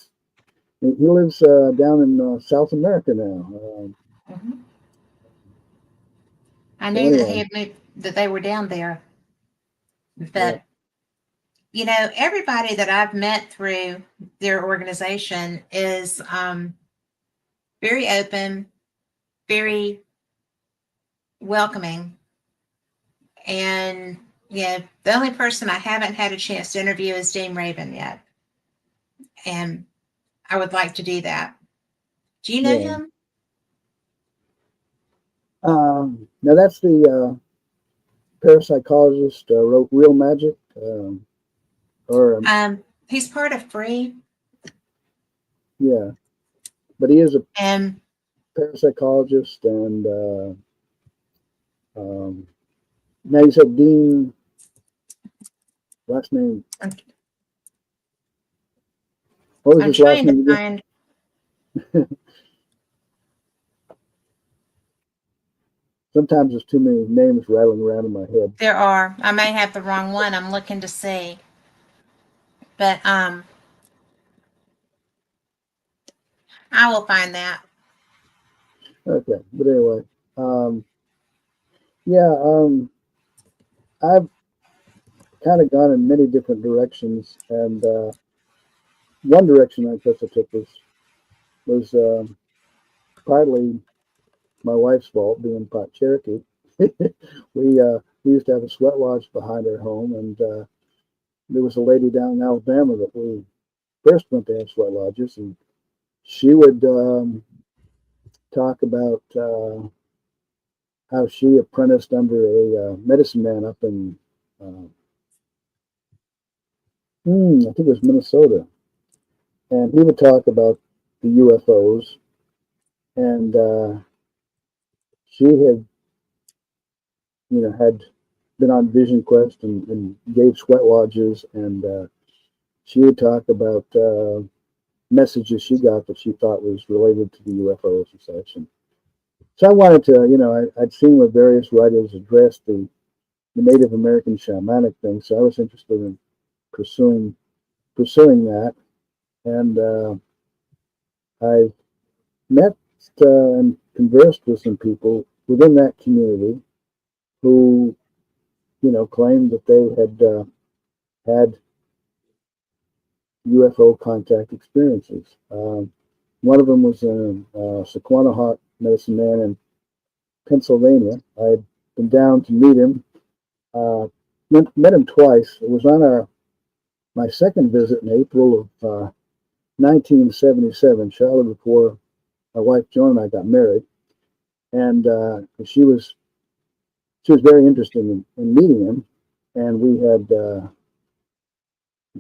lives down in South America now. Mhm. I So knew that he anyway, had moved, that they were down there. yeah, But everybody that I've met through their organization is very open, very welcoming, and the only person I haven't had a chance to interview is Dean Raven yet, and I would like to do that. Do you know yeah. him? Now that's the parapsychologist wrote Real Magic, or He's part of Free, yeah, but he is a and parapsychologist, and um, now you said Dean, last name. I'm, What was I'm his last trying to name again? find. Sometimes there's too many names rattling around in my head. There are. I may have the wrong one. I'm looking to see, but I will find that. Okay, but anyway, um, yeah, I've kind of gone in many different directions, and one direction I guess I took was partly my wife's fault, being part Cherokee. We used to have a sweat lodge behind our home, and there was a lady down in Alabama that we first went to have sweat lodges, and she would talk about how she apprenticed under a medicine man up in uh, I think it was Minnesota, and he would talk about the UFOs, and she had had been on Vision Quest and gave sweat lodges, and she would talk about messages she got that she thought was related to the UFOs and such. And so I wanted to, I'd seen where various writers addressed the Native American shamanic thing, so I was interested in pursuing that, and I met and conversed with some people within that community who, claimed that they had UFO contact experiences. One of them was a Sequanahawk medicine man in Pennsylvania. I had been down to meet him. Uh, met him twice. It was on my second visit in April of 1977, shortly before my wife Joan and I got married, and she was very interested in meeting him, and we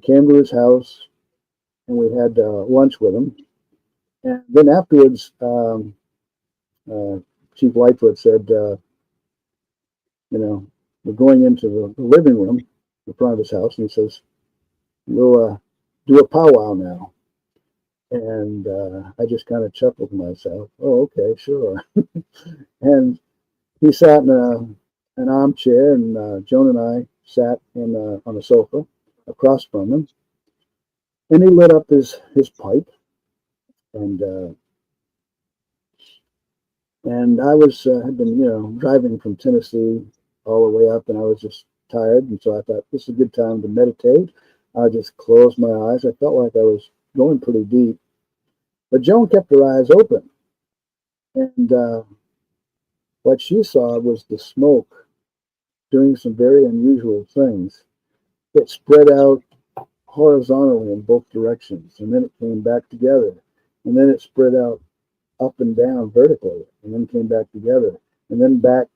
came to his house and we had lunch with him, and then afterwards, uh, Chief Lightfoot said, we're going into the living room, the front of his house, and he says, we'll do a powwow now. And I just kind of chuckled to myself. Oh, okay, sure. And he sat in an armchair, and Joan and I sat on a sofa across from him. And he lit up his pipe, and I had been driving from Tennessee all the way up, and I was just tired, and so I thought this is a good time to meditate. I just closed my eyes. I felt like I was going pretty deep, but Joan kept her eyes open, and what she saw was the smoke doing some very unusual things. It spread out horizontally in both directions, and then it came back together, and then it spread out up and down vertically, and then came back together, and then back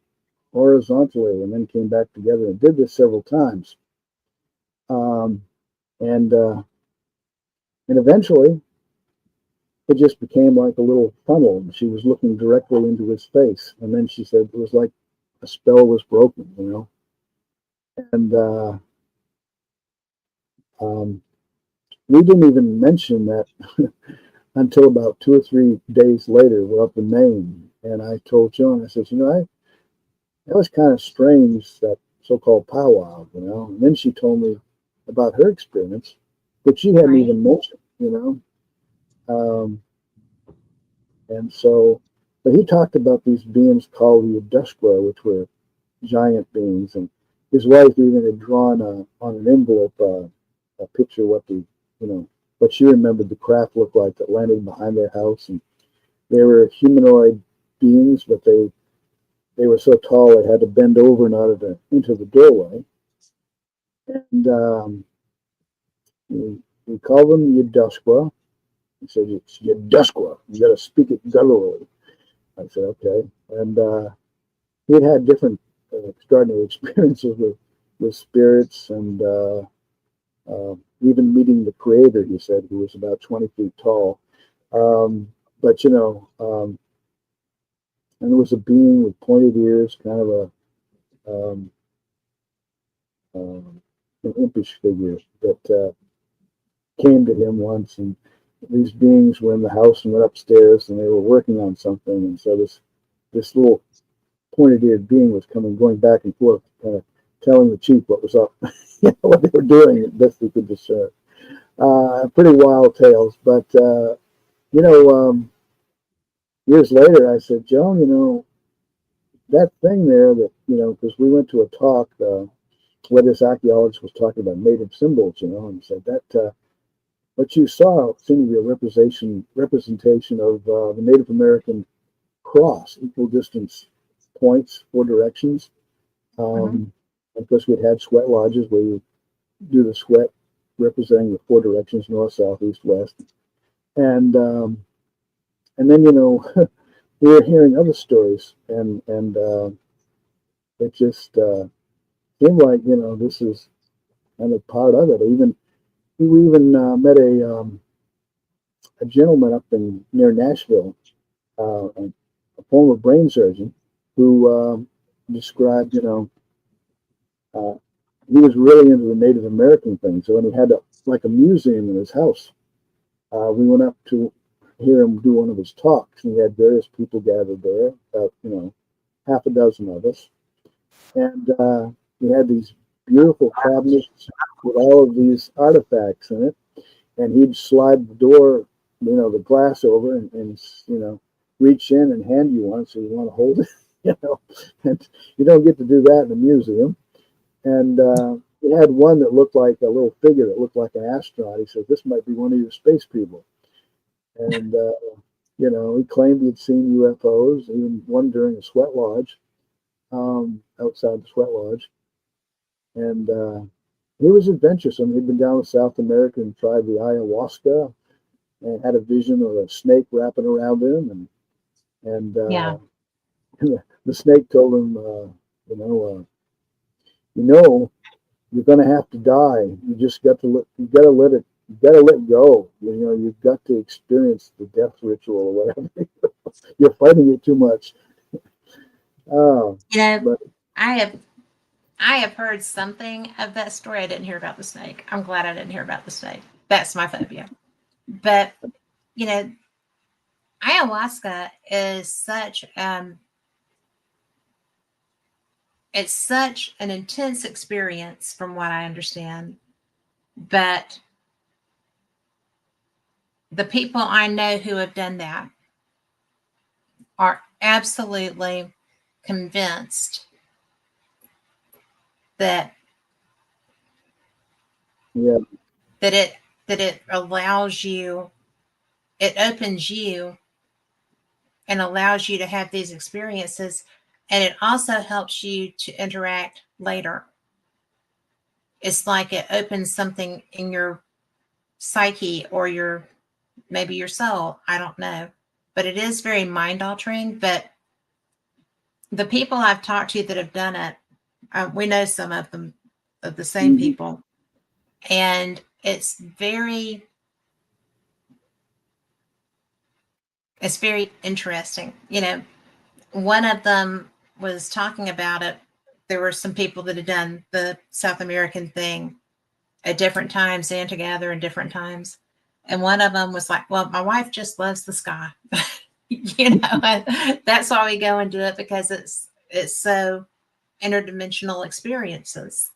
horizontally, and then came back together. And did this several times, um, and eventually it just became like a little funnel. She was looking directly into his face, and then she said it was like a spell was broken, and um, we didn't even mention that until about 2 or 3 days later. We're up in Maine, and I told Joan, I said, that was kind of strange, that so-called powwow, you know. And then she told me about her experience, which she hadn't Right. even mentioned, you know. And so, but he talked about these beings called the Udusqua, which were giant beings, and his wife even had drawn on an envelope a picture of what the, you know, what she remembered the craft looked like that landed behind their house, and they were humanoid beings, but they were so tall they had to bend over in order to enter the doorway. And we called them Udusqua. He said, "It's Udusqua. You got to speak it gutturally." I said, "Okay." And he had different extraordinary experiences with spirits, and even meeting the creator, he said, who was about 20 feet tall. But, you know, and there was a being with pointed ears, kind of an impish figure that came to him once. And these beings were in the house and went upstairs, and they were working on something. And so this little pointed-eared being was going back and forth, kind of telling the chief what was up, you know, what they were doing, best we could discern. Pretty wild tales, but you know, years later, I said, "Joan, you know, that thing there that, you know, because we went to a talk where this archaeologist was talking about native symbols, you know, and said that what you saw seemed to be a representation of the Native American cross, equal distance points, 4 directions." Mm-hmm. Of course, we'd had sweat lodges where you do the sweat representing the 4 directions, north, south, east, west. And then, you know, we were hearing other stories, and it just seemed like, you know, this is kind of part of it. We even met a gentleman up in near Nashville, a former brain surgeon, who described, you know, he was really into the Native American thing. So when he had like a museum in his house, we went up to hear him do one of his talks, and he had various people gathered there, about, you know, half a dozen of us, and he had these beautiful cabinets with all of these artifacts in it, and he'd slide the door, you know, the glass over, and you know, reach in and hand you one, so you want to hold it, you know, and you don't get to do that in a museum. And he had one that looked like a little figure that looked like an astronaut. He said, "This might be one of your space people." And you know, he claimed he'd seen UFOs, even one during a sweat lodge, outside the sweat lodge. And he was adventuresome. He'd been down to South America and tried the ayahuasca, and had a vision of a snake wrapping around him, and Yeah. the snake told him, you know, you're going to have to die. You just got to you got to let it. You got to let go. You know, you've got to experience the death ritual or whatever. You're fighting it too much. You know, But I have I have heard something of that story. I didn't hear about the snake. I'm glad I didn't hear about the snake. That's my phobia. But you know, ayahuasca is it's such an intense experience from what I understand. But the people I know who have done that are absolutely convinced that yeah, that it that it allows you, it opens you and allows you to have these experiences, and it also helps you to interact later. It's like it opens something in your psyche or your, maybe your soul, I don't know, but it is very mind altering. But the people I've talked to that have done it, we know some of them, of the same mhm, people, and it's very interesting. You know, one of them was talking about it. There were some people that had done the South American thing at different times and together in different times. And one of them was like, "Well, my wife just loves the sky." You know, that's why we go and do it, because it's so interdimensional experiences,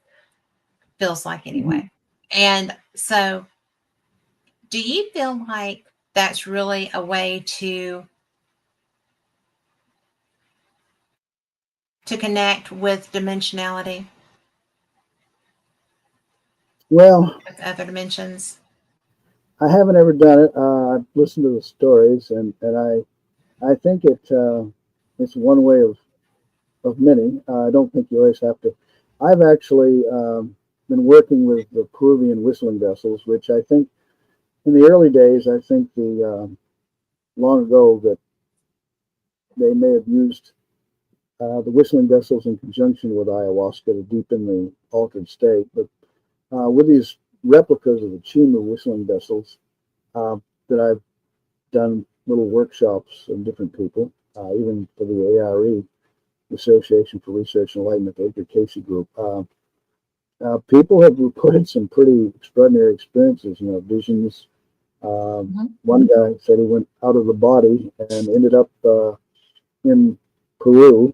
feels like Mhm. anyway. And so, do you feel like that's really a way to connect with dimensionality, Well, with other dimensions? I haven't ever done it. I've listened to the stories, and I think it's one way of many. I don't think you always have to. I've actually been working with the Peruvian whistling vessels, which I think in the early days, I think long ago that they may have used the whistling vessels in conjunction with ayahuasca to deepen the altered state. But with these replicas of the Chima whistling vessels uh, that I've done little workshops of different people, even for the ARE, Association for Research and Enlightenment, the Edgar Casey group. People have reported some pretty extraordinary experiences, visions. Mhm. One guy said he went out of the body and ended up in Peru.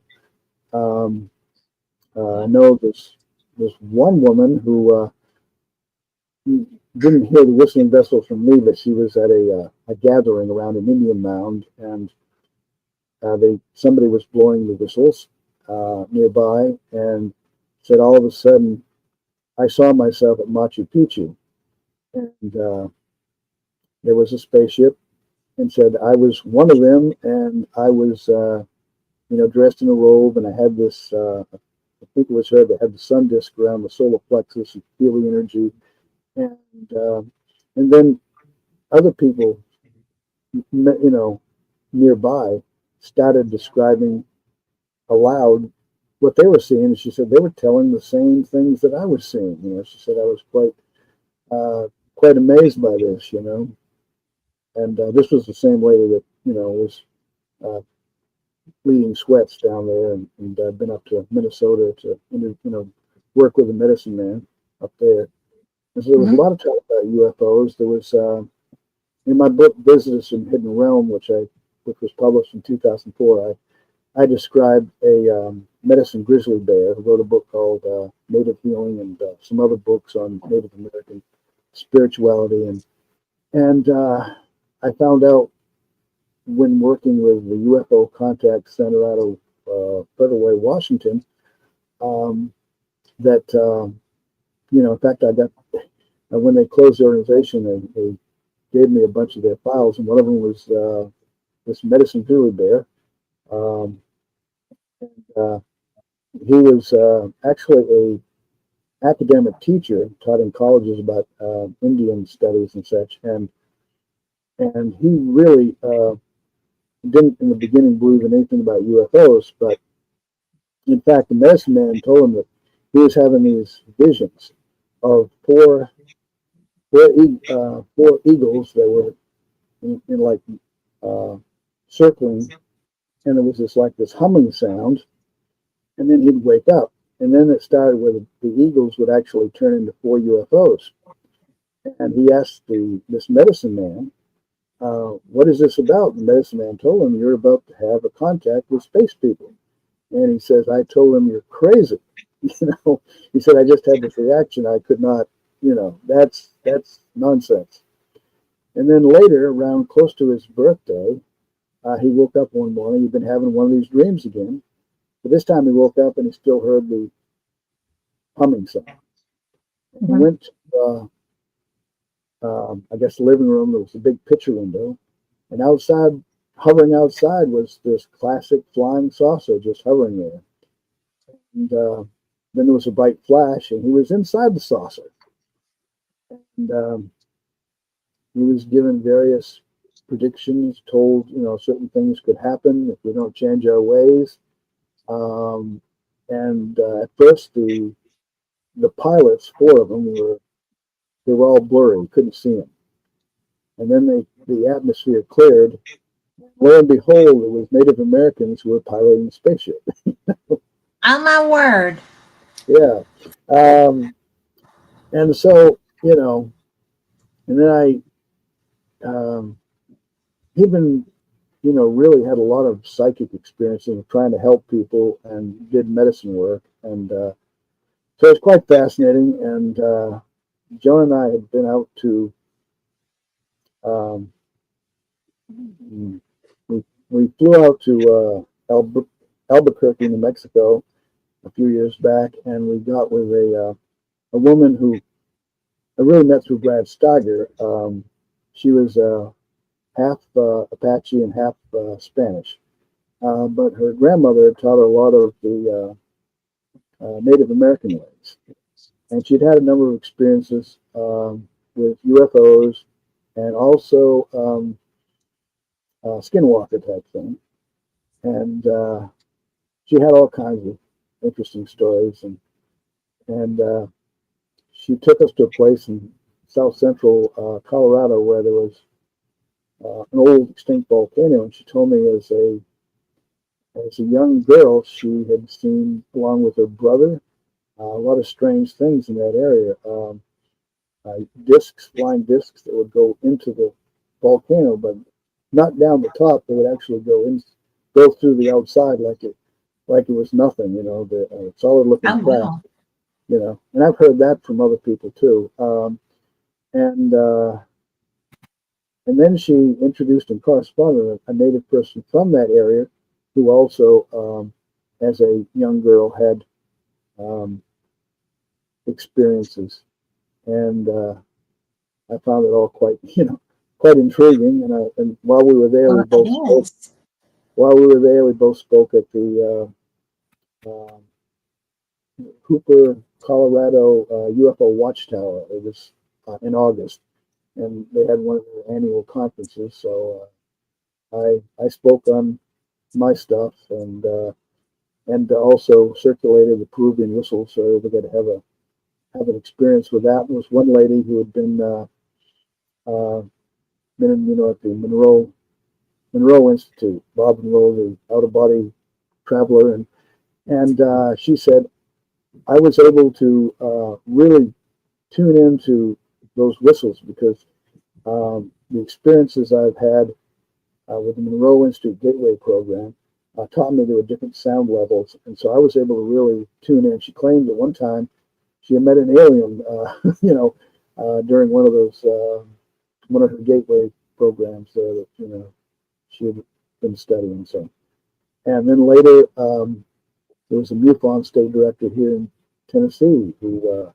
Um, I know this one woman who didn't hear the whistling vessel from me, but she was at a gathering around an Indian mound, and somebody was blowing the whistles nearby, and said all of a sudden I saw myself at Machu Picchu, and there was a spaceship, and said I was one of them, and I was dressed in a robe, and I had this. I think it was her that had the sun disk around the solar plexus and feel the energy, and uh, and then other people, nearby, started describing aloud what they were seeing. And she said they were telling the same things that I was seeing. She said I was quite amazed by this. And this was the same lady that was uh, bleeding sweats down there, and I've been up to Minnesota to work with a medicine man up there. And so there was a Mhm. lot of talk about UFOs. There was in my book Visitors from Hidden Realm, which was published in 2004. I described a medicine grizzly bear who wrote a book called Native Healing, and some other books on Native American spirituality, and I found out when working with the UFO Contact Center out of Federal Way, Washington, um, that in fact, I got when they closed the organization, they gave me a bunch of their files, and one of them was this medicine grizzly bear. Um, uh, he was actually a academic teacher, taught in colleges about Indian studies and such, and he really didn't in the beginning believe in anything about UFOs, but in fact, the medicine man told him that he was having these visions of four eagles that were in like uh, circling, and there was this humming sound, and then he'd wake up, and then it started where the eagles would actually turn into four UFOs, and he asked this medicine man, "What is this about?" The medicine man told him, "You're about to have a contact with space people." And he says, "I told him you're crazy." He said, "I just had this reaction. I could not, that's nonsense." And then later, around close to his birthday, he woke up one morning. He'd been having one of these dreams again, but this time he woke up and he still heard the humming sound. And he Mhm. went to, I guess, the living room. There was a big picture window, and outside, hovering outside, was this classic flying saucer just hovering there. And then there was a bright flash, and he was inside the saucer. And he was given various predictions, told certain things could happen if we don't change our ways. Um, and at first, the pilots, four of them, they were all blurry, couldn't see him. And then the atmosphere cleared. Lo and behold, it was Native Americans who were piloting the spaceship. Oh my word. Yeah. And so, and then um, he'd been, really had a lot of psychic experience in trying to help people and did medicine work. And so it's quite fascinating. And Joan and I had been out to, um, we flew out to Albuquerque, New Mexico a few years back, and we got with a woman who I really met through Brad Steiger. She was half Apache and half Spanish. But her grandmother had taught her a lot of the Native American ways. And she'd had a number of experiences with UFOs and also skinwalker type thing. And she had all kinds of interesting stories. And she took us to a place in south central Colorado where there was an old extinct volcano. And she told me as a young girl, she had seen, along with her brother, a lot of strange things in that area. Flying discs that would go into the volcano, but not down the top. They would actually go through the outside like it was nothing. The solid looking Oh, craft. wow. And I've heard that from other people too. And then she introduced and corresponded with a native person from that area who also, as a young girl, had experiences. And I found it all quite intriguing. And while we were there, Well, it is. we both spoke at the Hooper, Colorado UFO Watchtower. It was in August, and they had one of their annual conferences. So I spoke on my stuff and also circulated the Peruvian whistle, so we got to have an experience with that. There was one lady who had been at the Monroe Institute, Bob Monroe, the out of body traveler, and she said I was able to really tune into those whistles because the experiences I've had with the Monroe Institute Gateway program taught me there were different sound levels, and so I was able to really tune in. She claimed at one time she had met an alien, during one of her gateway programs there that she had been studying. So, and then later there was a MUFON state director here in Tennessee who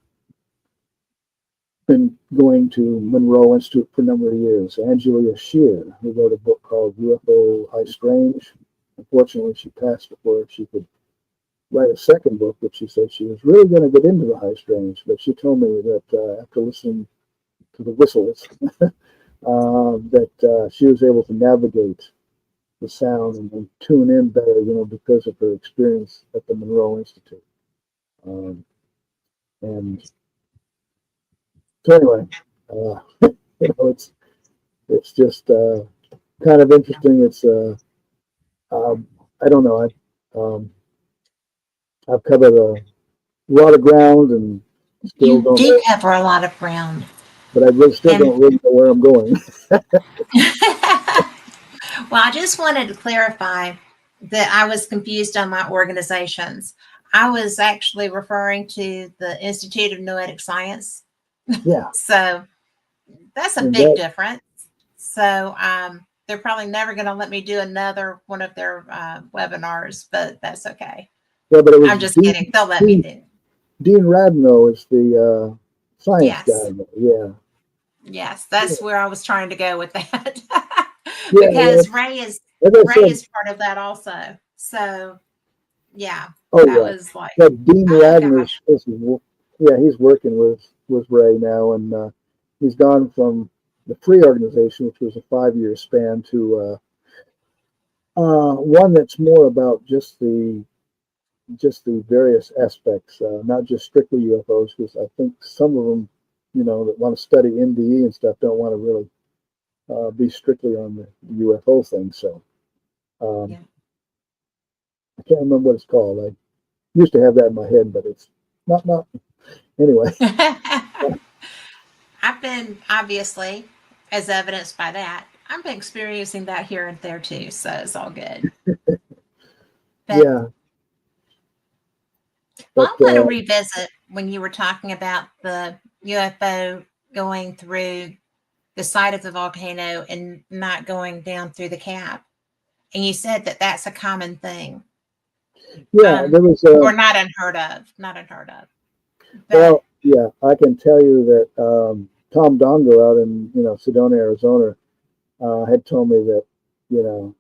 been going to Monroe Institute for a number of years. Angelia Shear, who wrote a book called UFO High Strange. Unfortunately, she passed before she could write a second book, but she said she was really going to get into the high strange. But she told me that after listening to the whistles, that she was able to navigate the sound and tune in better, because of her experience at the Monroe Institute. And so anyway, it's just kind of interesting. It's I don't know. I've covered a lot of ground and still You don't do know, cover a lot of ground. but I really still And don't really know where I'm going. well, I just wanted to clarify that I was confused on my organizations. I was actually referring to the Institute of Noetic Science. Yeah, So that's a and big that, difference. So they're probably never going to let me do another one of their webinars, but that's okay. yeah, but it was I'm just kidding. They'll let me do. Dean Radno is the science Yes. guy. Yeah, Yes, that's where I was trying to go with that. yeah. Because As I Ray said, is part of that also. So yeah, oh that yeah, was like, yeah. Dean oh Radner gosh. yeah, he's working with Ray now, and he's gone from the free organization, which was a 5-year span, to one that's more about just the various aspects, not just strictly UFOs, because I think some of them, that want to study NDE and stuff, don't want to really be strictly on the UFO thing. So Yeah. I can't remember what it's called. I used to have that in my head, but it's not. Anyway, I've been obviously, as evidenced by that, I've been experiencing that here and there too. So it's all good. But yeah. Well, But I want to revisit when you were talking about the UFO going through the side of the volcano and not going down through the cap. And you said that that's a common thing, yeah, there was or not unheard of, not unheard of. But well, yeah, I can tell you that Tom Dongo out in Sedona, Arizona, had told me that you know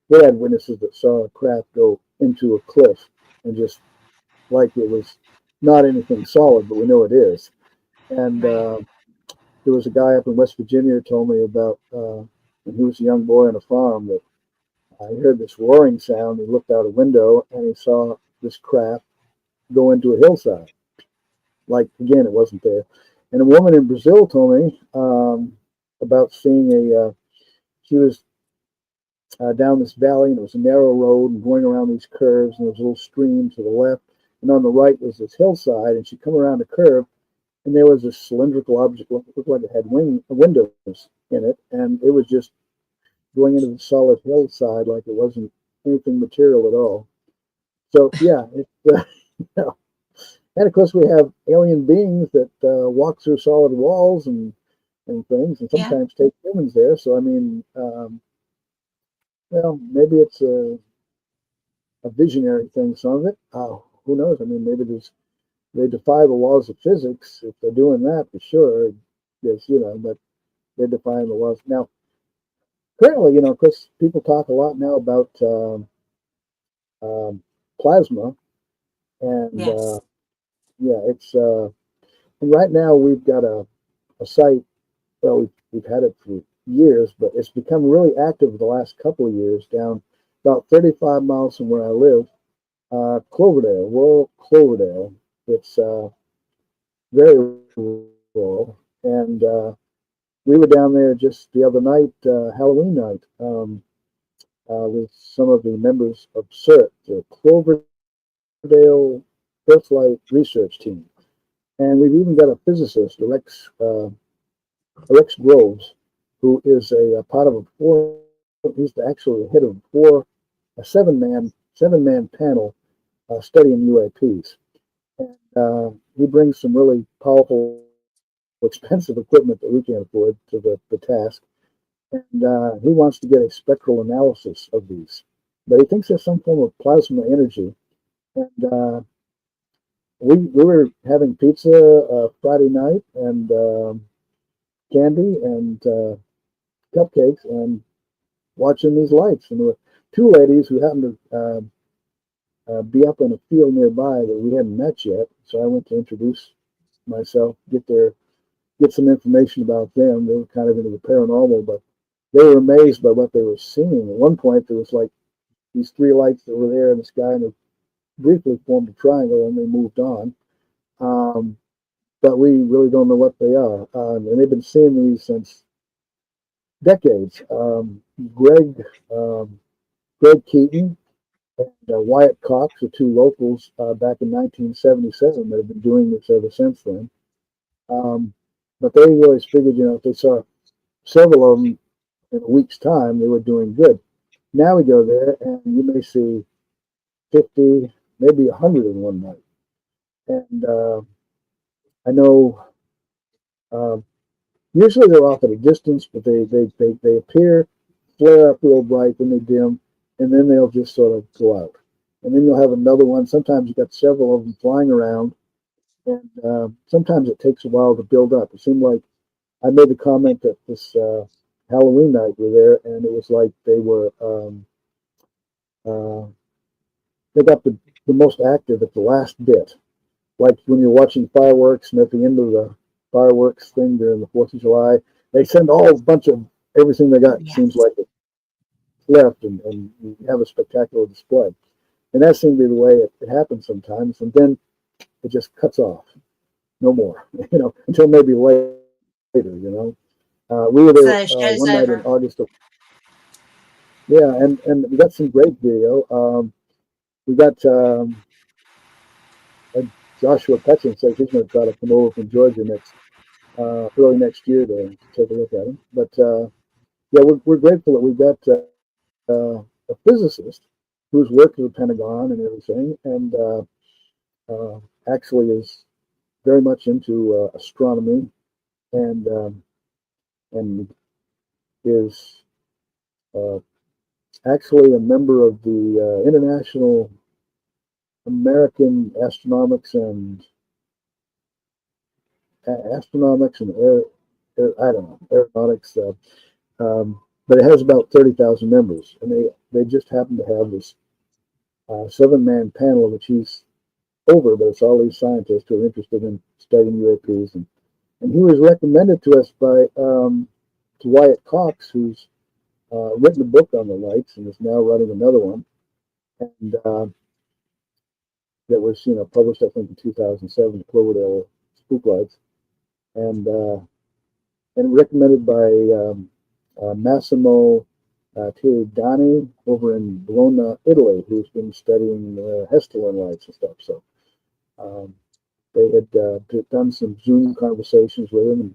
they had witnesses that saw a craft go into a cliff and just like it was not anything solid, but we know it is. And right, there was a guy up in West Virginia who told me about when he was a young boy on a farm that he heard this roaring sound. He looked out a window and he saw this craft go into a hillside. Like again, it wasn't there. And a woman in Brazil told me about seeing she was down this valley, and it was a narrow road and going around these curves, and there was a little stream to the left, and on the right was this hillside, and she'd come around a curve, and there was this cylindrical object looked like it had windows in it, and it was just going into the solid hillside like it wasn't anything material at all. So yeah, it's you know, and of course we have alien beings that walk through solid walls and things, and yeah, sometimes take humans there. So I mean, well, maybe it's a visionary thing. Some of it, who knows? I mean, maybe they defy the laws of physics if they're doing that for sure. Yes, but they're defying the laws now. Currently, of course, people talk a lot now about um, plasma, and yes, yeah, it's and right now we've got a site. Well, we've had it for years, but it's become really active the last couple of years down about 35 miles from where I live. Cloverdale, rural Cloverdale. It's very rural, and we were down there just the other night, Halloween night, with some of the members of CERT, the Cloverdale Earthlight Research Team, and we've even got a physicist, Alex Groves, who is a part of a four. He's actually the head of a seven man panel studying UAPs. And he brings some really powerful, expensive equipment that we can't afford to the task. And he wants to get a spectral analysis of these. But he thinks there's some form of plasma energy. And we were having pizza Friday night and candy and cupcakes and watching these lights. And there were two ladies who happened to be up in a field nearby that we hadn't met yet. So I went to introduce myself, get some information about them. They were kind of into the paranormal, but they were amazed by what they were seeing. At one point, there was like these three lights that were there in the sky, and they briefly formed a triangle, and they moved on. But we really don't know what they are, and they've been seeing these since decades. Greg Greg Keaton and Wyatt Cox are two locals back in 1977 that have been doing this ever since then. Um, but they always figured, if they saw several of them in a week's time, they were doing good. Now we go there, and you may see 50, maybe 100 in one night. And I know uh, usually they're off at a distance, but they appear, flare up real bright, then they dim, and then they'll just sort of go out. And then you'll have another one. Sometimes you've got several of them flying around, and sometimes it takes a while to build up. It seemed like I made the comment that this Halloween night we were there, and it was like uh, they got the most active at the last bit. Like when you're watching fireworks, and at the end of the fireworks thing during the 4th of July, they send all a bunch of everything they got. It yes, seems like it left, and you have a spectacular display. And that seemed to be the way it happens sometimes, and then it just cuts off. No more, until maybe later. We were there so show's one night in over. August of yeah, and we got some great video. We got uh, Joshua Petchin says he's going to try to come over from Georgia early next year to take a look at them. But yeah, we're grateful that we've got a physicist who's worked at the Pentagon and everything, and actually is very much into astronomy and is uh, actually a member of the International American Astronomics and I don't know, aeronautics, but it has about 30,000 members, and they just happen to have this 7-man panel, which he's over, but it's all these scientists who are interested in studying UAPs, and he was recommended to us by to Wyatt Cox, who's written a book on the lights and is now writing another one, and that was published I think in 2007, Cloverdale Spook Lights, and recommended by Massimo Tiridani over in Bologna, Italy, who's been studying Hestelin lights and stuff. So they had done some Zoom conversations with him and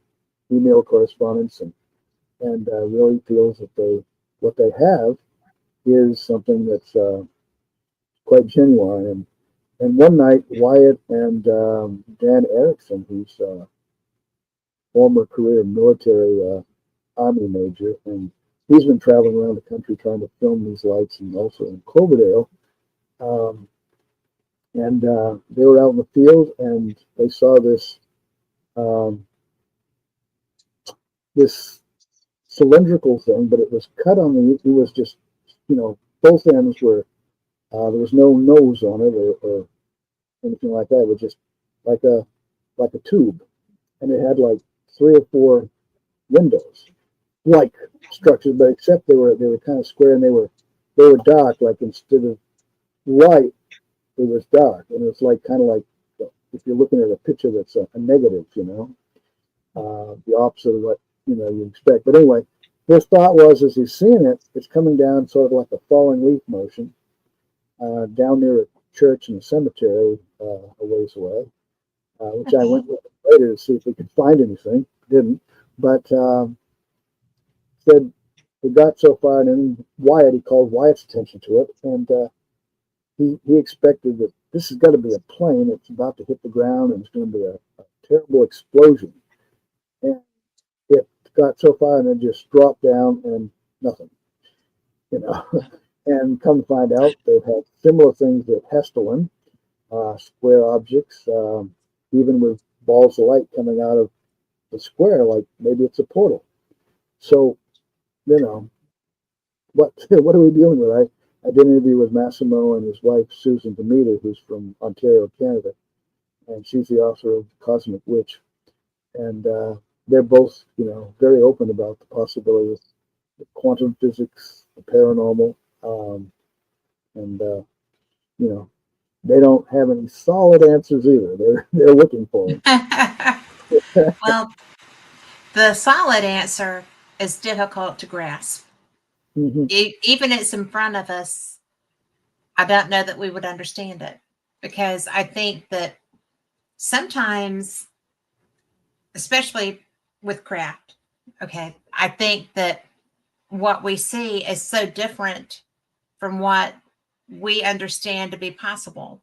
email correspondence, and really feels that what they have is something that's quite genuine. And one night, Wyatt and Dan Erickson, who's former career military Army major, and he's been traveling around the country trying to film these lights, and also in Cloverdale. And they were out in the field, and they saw this cylindrical thing, but it was cut on the. It was just, both ends were. There was no nose on it or anything like that. It was just like a tube, and it had like 3 or 4 windows, like structures, but except they were kind of square, and they were dark. Like instead of light, it was dark, and it's like kind of like if you're looking at a picture that's a negative, the opposite of what you expect. But anyway, his thought was, as he's seeing it, it's coming down sort of like a falling leaf motion down near a church and a cemetery a ways away, which I went with later to see if we could find anything. Didn't, but said we got so far, and then he called Wyatt's attention to it, and he expected that this has got to be a plane. It's about to hit the ground, and it's going to be a terrible explosion. And it got so far, and then just dropped down, and nothing. And come to find out, they've had similar things at Hestelin, square objects, even with balls of light coming out of the square, like maybe it's a portal. So, what what are we dealing with? I did an interview with Massimo and his wife Susan Demeter, who's from Ontario, Canada, and she's the author of Cosmic Witch, and they're both very open about the possibility of quantum physics, the paranormal, and they don't have any solid answers either. They're looking for them. Well, the solid answer is difficult to grasp. Mm-hmm. Even it's in front of us, I don't know that we would understand it, because I think that sometimes, especially with craft, okay, I think that what we see is so different from what we understand to be possible.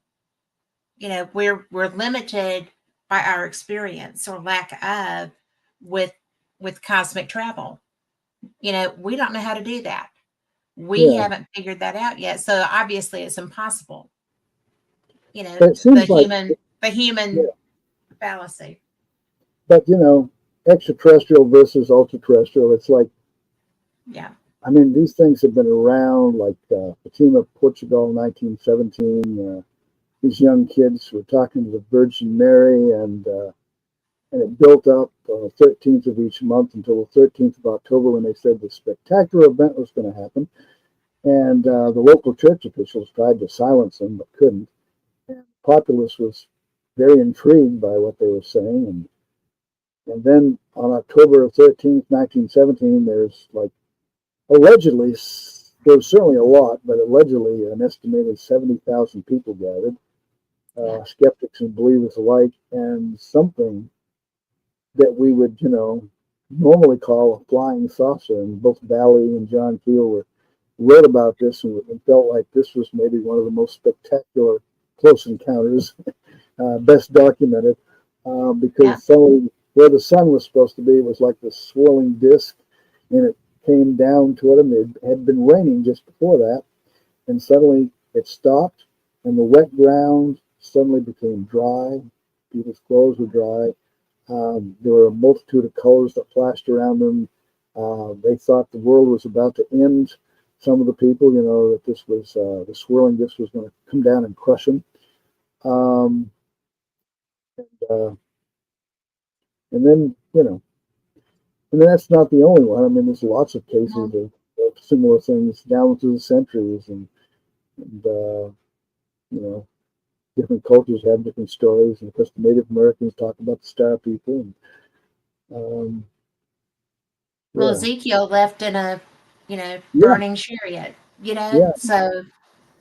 We're limited by our experience or lack of with cosmic travel. We don't know how to do that. We haven't figured that out yet. So obviously it's impossible. It seems the human fallacy. But extraterrestrial versus ultra-terrestrial, it's like, I mean, these things have been around, like Fatima, Portugal, 1917. These young kids were talking to the Virgin Mary, and it built up on the 13th of each month until the 13th of October, when they said the spectacular event was going to happen. And the local church officials tried to silence them, but couldn't. And the populace was very intrigued by what they were saying. And then on October 13th, 1917, there's like, allegedly, there was certainly a lot, but allegedly an estimated 70,000 people gathered, skeptics and believers alike, and something that we would, normally call a flying saucer. And both Valley and John Keel wrote about this and felt like this was maybe one of the most spectacular close encounters best documented, Yeah. because suddenly where the sun was supposed to be was like this swirling disc, and it came down to it, and it had been raining just before that, and suddenly it stopped, and the wet ground suddenly became dry. People's clothes were dry. There were a multitude of colors that flashed around them. They thought the world was about to end. Some of the people, that this was the swirling disc was going to come down and crush them. Um, uh, and then, and then that's not the only one. I mean, there's lots of cases Mhm. of similar things down through the centuries, and you know, different cultures have different stories. And of course, the Native Americans talk about the Star People, and um, Well, yeah, Ezekiel left in a, yeah, burning chariot, yeah, so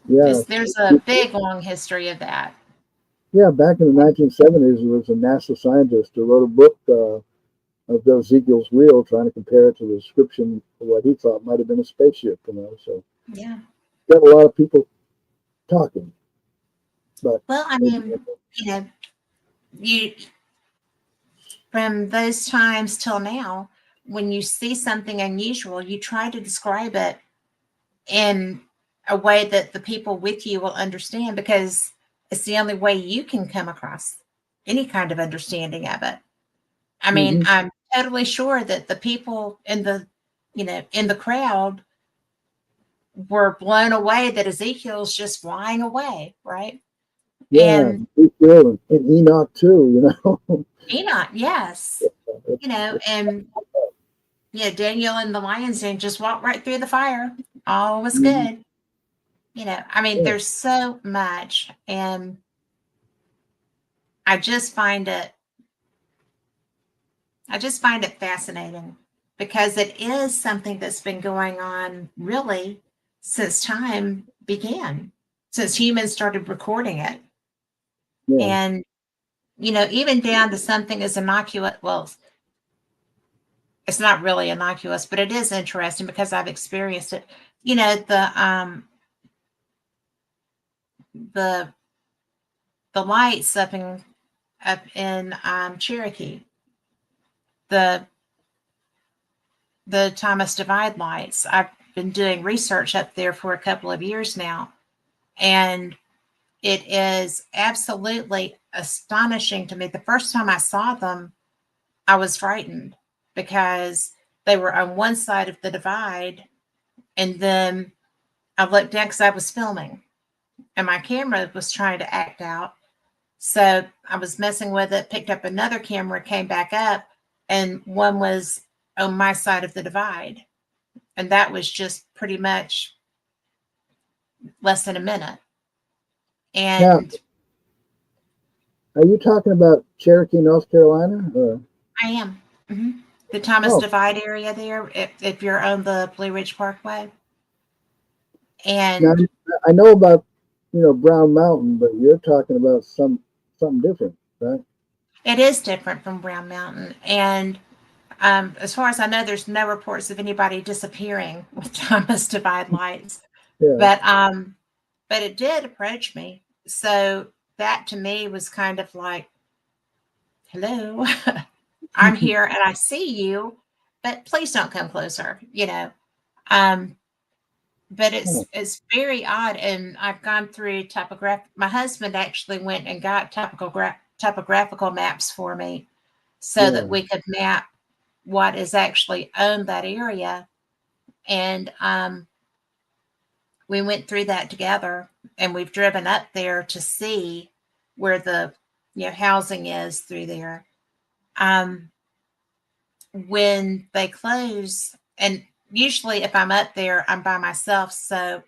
yeah. there's a big long history of that. Yeah, back in the 1970s, there was a NASA scientist who wrote a book of Ezekiel's wheel, trying to compare it to the description of what he thought might have been a spaceship. So Yeah. got a lot of people talking, but Well, I mean, you from those times till now, when you see something unusual, you try to describe it in a way that the people with you will understand because it's the only way you can come across any kind of understanding of it. I mean, hmm I'm totally sure that the people in the crowd were blown away that Ezekiel's just flying away, right? yeah, And Ezekiel and Enoch too. Enoch, yes, It's, and Daniel and the lion's den just walked right through the fire. All was mhm, good. I mean, yeah, there's so much, and I just find it, I just find it fascinating because it is something that's been going on really since time began, since humans started recording it. yeah, And, even down to something as innocuous, well, it's not really innocuous, but it is interesting because I've experienced it. The the lights up in Cherokee, the Thomas Divide lights. I've been doing research up there for a couple of years now, and it is absolutely astonishing to me. The first time I saw them, I was frightened because they were on one side of the divide, and then I looked down because I was filming, and my camera was trying to act out. So I was messing with it, picked up another camera, came back up, and one was on my side of the divide. And that was just pretty much less than a minute. Now, And are you talking about Cherokee, North Carolina? Or, I am. Mhm. The Thomas oh, Divide area there, if you're on the Blue Ridge Parkway. now And I know about Brown Mountain, but you're talking about something different, right? it is different from Brown Mountain. And as far as I know, there's no reports of anybody disappearing with Thomas Divide lights. Yeah. But it did approach me. So that to me was kind of like, hello, I'm here and I see you, but please don't come closer. Um, but Oh, it's very odd. And I've gone through my husband actually went and got topographical maps for me so that yeah. we could map what is actually on that area. And we went through that together, and we've driven up there to see where the housing is through there. Um, when they close, and usually if I'm up there, I'm by myself. So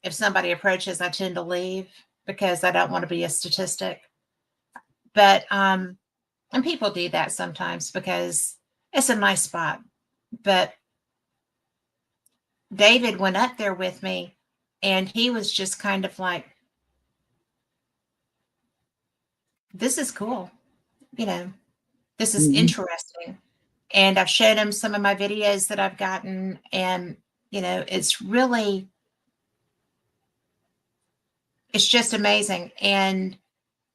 if somebody approaches, I tend to leave because I don't want to be a statistic. But and people do that sometimes because it's a nice spot. But David went up there with me, and he was just kind of like, "This is cool," you know. This is hmm interesting. And I've showed him some of my videos that I've gotten, and it's just amazing. And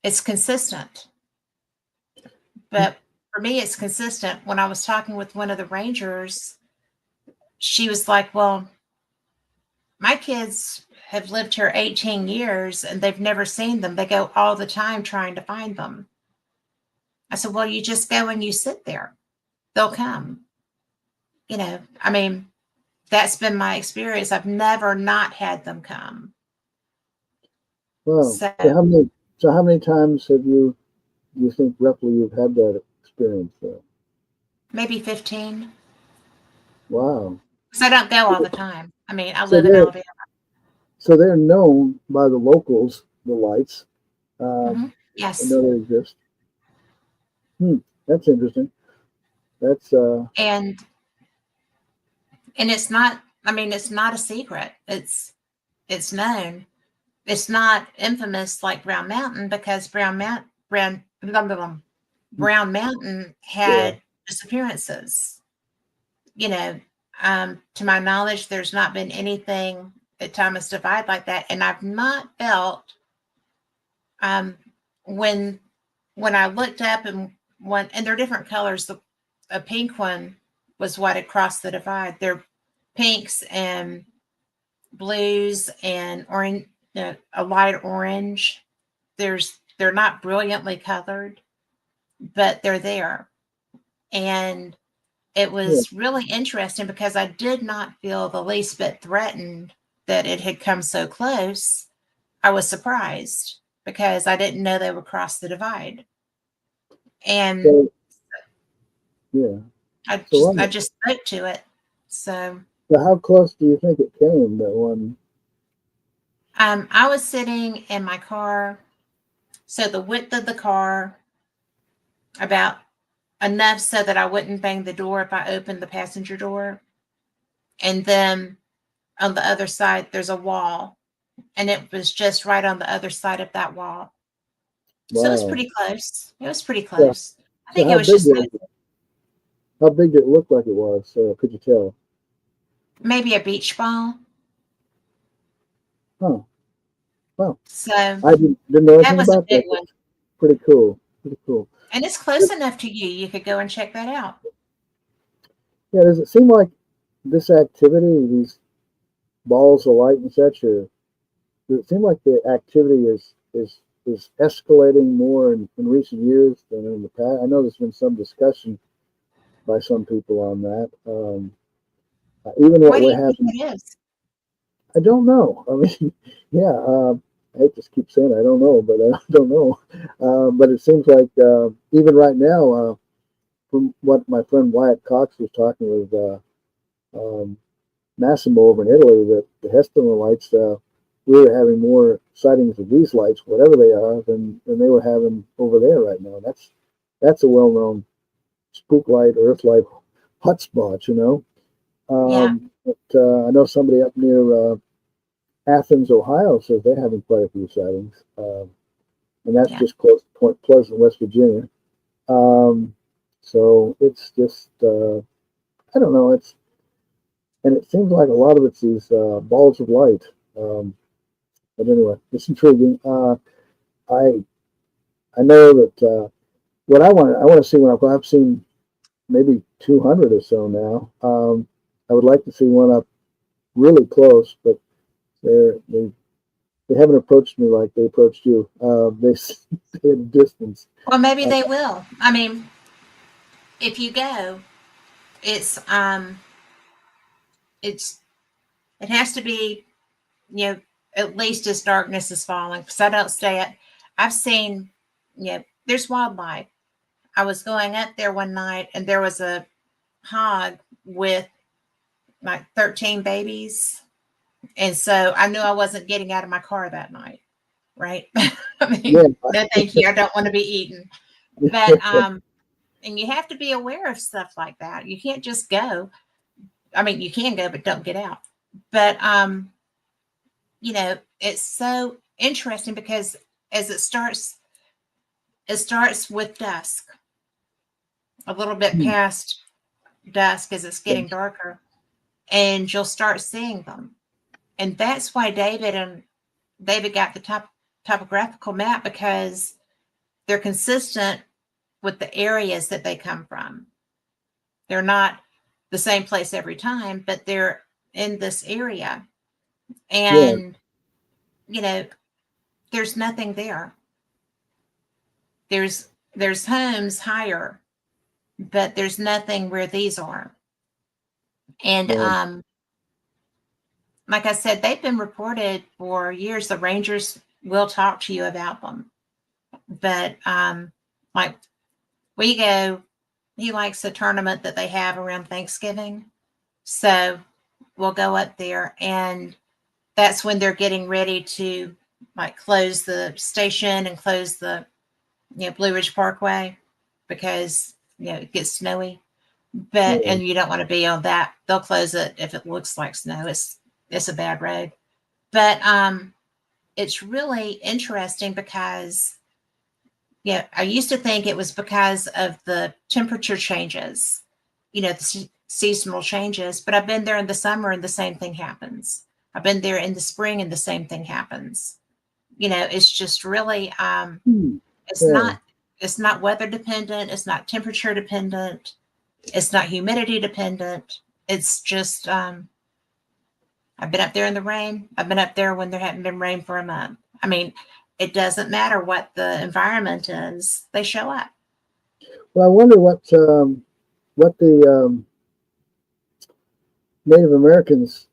it's consistent. But for me, it's consistent. When I was talking with one of the rangers, she was like, well, my kids have lived here 18 years and they've never seen them. They go all the time trying to find them. I said, well, you just go and you sit there. They'll come. You know, I mean, that's been my experience. I've never not had them come. Wow. So So how many times do you think roughly you've had that experience there? maybe 15. Wow. Because I don't go all the time. I mean, I So live in they're Alabama. so they're known by the locals, the lights. Mm-hmm. I Yes. know they exist. That's interesting. That's And it's not, I mean, it's not a secret. It's known. It's not infamous like Brown Mountain, because Brown Mountain yeah. had disappearances. You know, to my knowledge, there's not been anything at Thomas Divide like that, and I've not felt um, when I looked up and one, and they're different colors. A pink one was what had crossed the divide. They're pinks and blues and orange, a light orange. They're not brilliantly colored, but they're there. And it Yeah. was really interesting because I did not feel the least bit threatened that it had come so close. I was surprised because I didn't know they would cross the divide. And So yeah. I So, just spoke to it. So so how close do you think it came, that one? I was sitting in my car, so the width of the car, about enough so that I wouldn't bang the door if I opened the passenger door. And then on the other side, there's a wall, and it was just right on the other side of that wall. So it was Wow. pretty close. It was pretty So, close. I so think it how was big just was it? How big did it look like it was? Could you tell? maybe a beach ball. Huh. Wow. So I didn't know that anything was a about big that. one. That's pretty cool. Pretty cool. And it's close enough to you. You could go and check that out. Yeah. Does it seem like this activity, these balls of light and such, does it seem like the activity is escalating more in recent years than in the past? I know there's been some discussion by some people on that. Even what What do we're you think having, it is? I don't know. I mean, yeah, I hate to keep saying I don't know, but I don't know. But it seems like even right now, from what my friend Wyatt Cox was talking with Massimo over in Italy, that the Heston lights, we were having more sightings of these lights, whatever they are, than they were having over there right now. That's a well-known spook light, earth light hotspot, you know. Yeah. But I know somebody up near Athens, Ohio, says they're having quite a few sightings, and that's Yeah. just close to Point Pleasant, West Virginia. Um, so it's just I don't know. And it seems like a lot of it's these balls of light. Um, but anyway, it's intriguing. I I know that what I want to see when I've seen maybe 200 or so now. I would like to see one up really close, but they haven't approached me like they approached you. They stay at a distance. Well, maybe Uh, they will. I mean, if you go, it's it's it has to be, at least as darkness is falling, because I don't stay at. I've seen, there's wildlife. I was going up there one night and there was a hog with like 13 babies. And so I knew I wasn't getting out of my car that night. Right. I yeah, mean, no, thank you. I don't want to be eaten. But, and you have to be aware of stuff like that. You can't just go. I mean, you can go, but don't get out. But, it's so interesting because as it starts with dusk, a little bit past dusk as it's getting darker, and you'll start seeing them. And that's why David got the topographical map, because they're consistent with the areas that they come from. They're not the same place every time, but they're in this area. And, there's nothing there. There's homes higher, but there's nothing where these are. And like I said, they've been reported for years. The rangers will talk to you about them. But like we go, he likes a tournament that they have around Thanksgiving. So we'll go up there, and that's when they're getting ready to like close the station and close the Blue Ridge Parkway because it gets snowy. But and you don't want to be on that. They'll close it if it looks like snow. It's a bad road. But it's really interesting because I used to think it was because of the temperature changes, the seasonal changes, but I've been there in the summer and the same thing happens. I've been there in the spring and the same thing happens. It's just really it's not weather dependent, it's not temperature dependent, it's not humidity dependent. It's just I've been up there in the rain. I've been up there when there hadn't been rain for a month. I mean, it doesn't matter what the environment is, they show up. Well, I wonder what the Native Americans,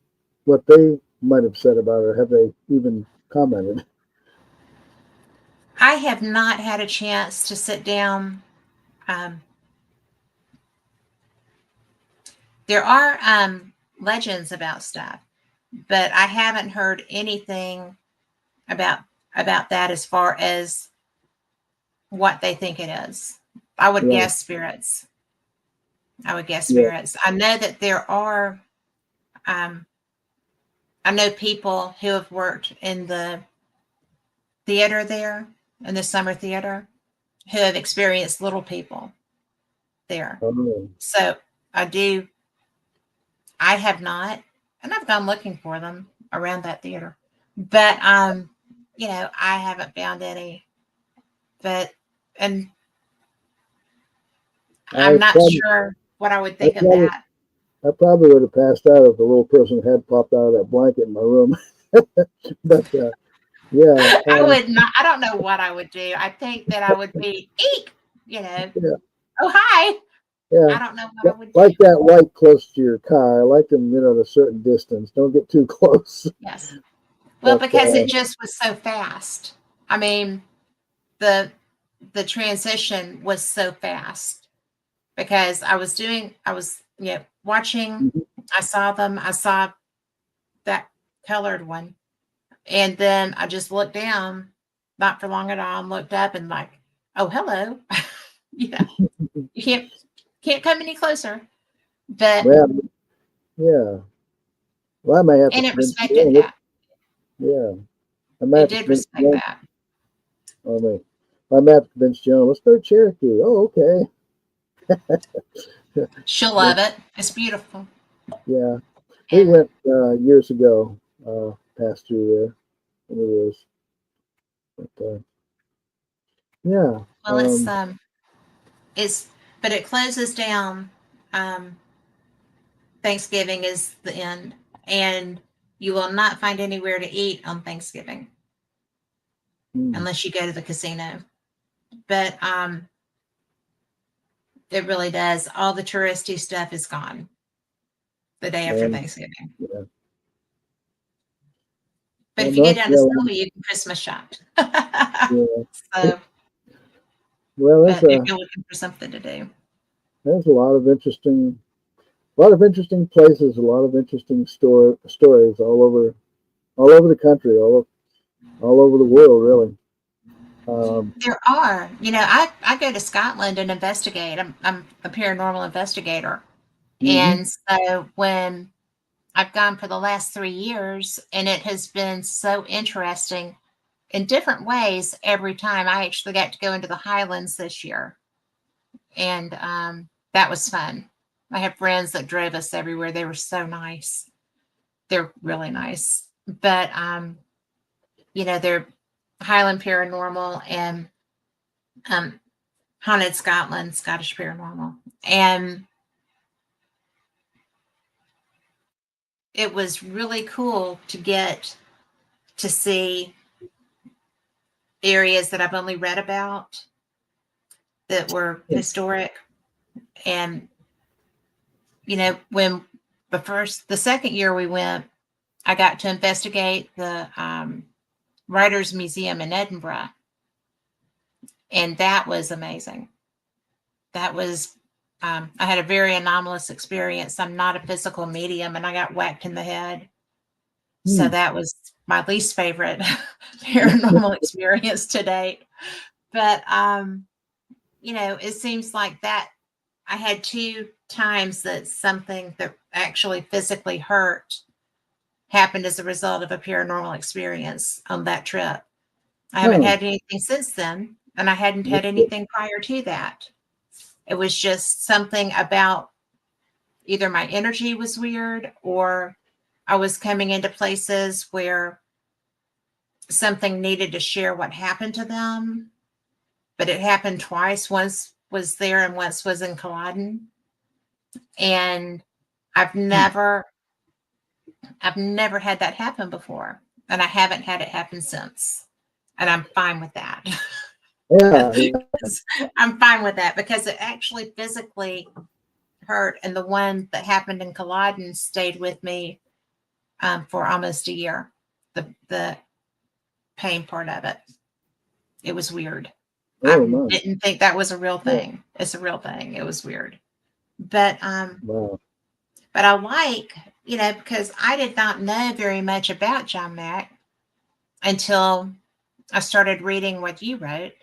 what they might have said about it, or have they even commented? I have not had a chance to sit down. There are legends about stuff, but I haven't heard anything about that as far as what they think it is. I would guess spirits. I know that there are I know people who have worked in the theater there, in the summer theater, who have experienced little people there. So I have not, and I've gone looking for them around that theater, but I haven't found any. But and I'm not sure what I would think of that. I probably would have passed out if the little person had popped out of that blanket in my room. But yeah, I would not. I don't know what I would do. I think that I would be eek. Oh hi. Yeah. I don't know what I would like do. that light close to your car. I like them, at a certain distance. Don't get too close. Yes. Well, because it just was so fast. I mean, the transition was so fast because I was watching. I saw them. I saw that colored one, and then I just looked down, not for long at all, and looked up and like, oh, hello. You can't come any closer. But yeah. Well, I may have and to it respected that. Yeah. It did respect that. I may have to convince Joan, let's go to Cherokee. Oh, okay. She'll love it. It's beautiful. Yeah. We went years ago, passed through there. It is. But yeah. Well, but it closes down. Thanksgiving is the end, and you will not find anywhere to eat on Thanksgiving unless you go to the casino. But it really does. All the touristy stuff is gone the day after Thanksgiving. Yeah. But if you get down to Sylvia, you can Christmas shop. So, if you're looking for something to do, there's a lot of interesting places, a lot of interesting stories all over the country, all over the world, really. There are. I go to Scotland and investigate. I'm a paranormal investigator, and so when I've gone for the last 3 years, and it has been so interesting in different ways every time. I actually got to go into the Highlands this year, and that was fun. I have friends that drove us everywhere. They were so nice. They're really nice. But they're Highland Paranormal, and Haunted Scotland, Scottish Paranormal. And it was really cool to get to see areas that I've only read about that were historic. And, when the second year we went, I got to investigate the Writers' Museum in Edinburgh. And that was amazing. That was, I had a very anomalous experience. I'm not a physical medium, and I got whacked in the head. So that was my least favorite paranormal experience to date. But, it seems like that I had 2 times that something that actually physically hurt happened as a result of a paranormal experience on that trip. I haven't had anything since then, and I hadn't had anything prior to that. It was just something about either my energy was weird, or I was coming into places where something needed to share what happened to them, but it happened twice. Once was there and once was in Culloden. And I've never had that happen before, and I haven't had it happen since. And I'm fine with that. Yeah. I'm fine with that because it actually physically hurt. And the one that happened in Culloden stayed with me for almost a year. The pain part of it. It was weird. I didn't think that was a real thing. Yeah. It's a real thing. It was weird. But wow. But I like, because I did not know very much about John Mack until I started reading what you wrote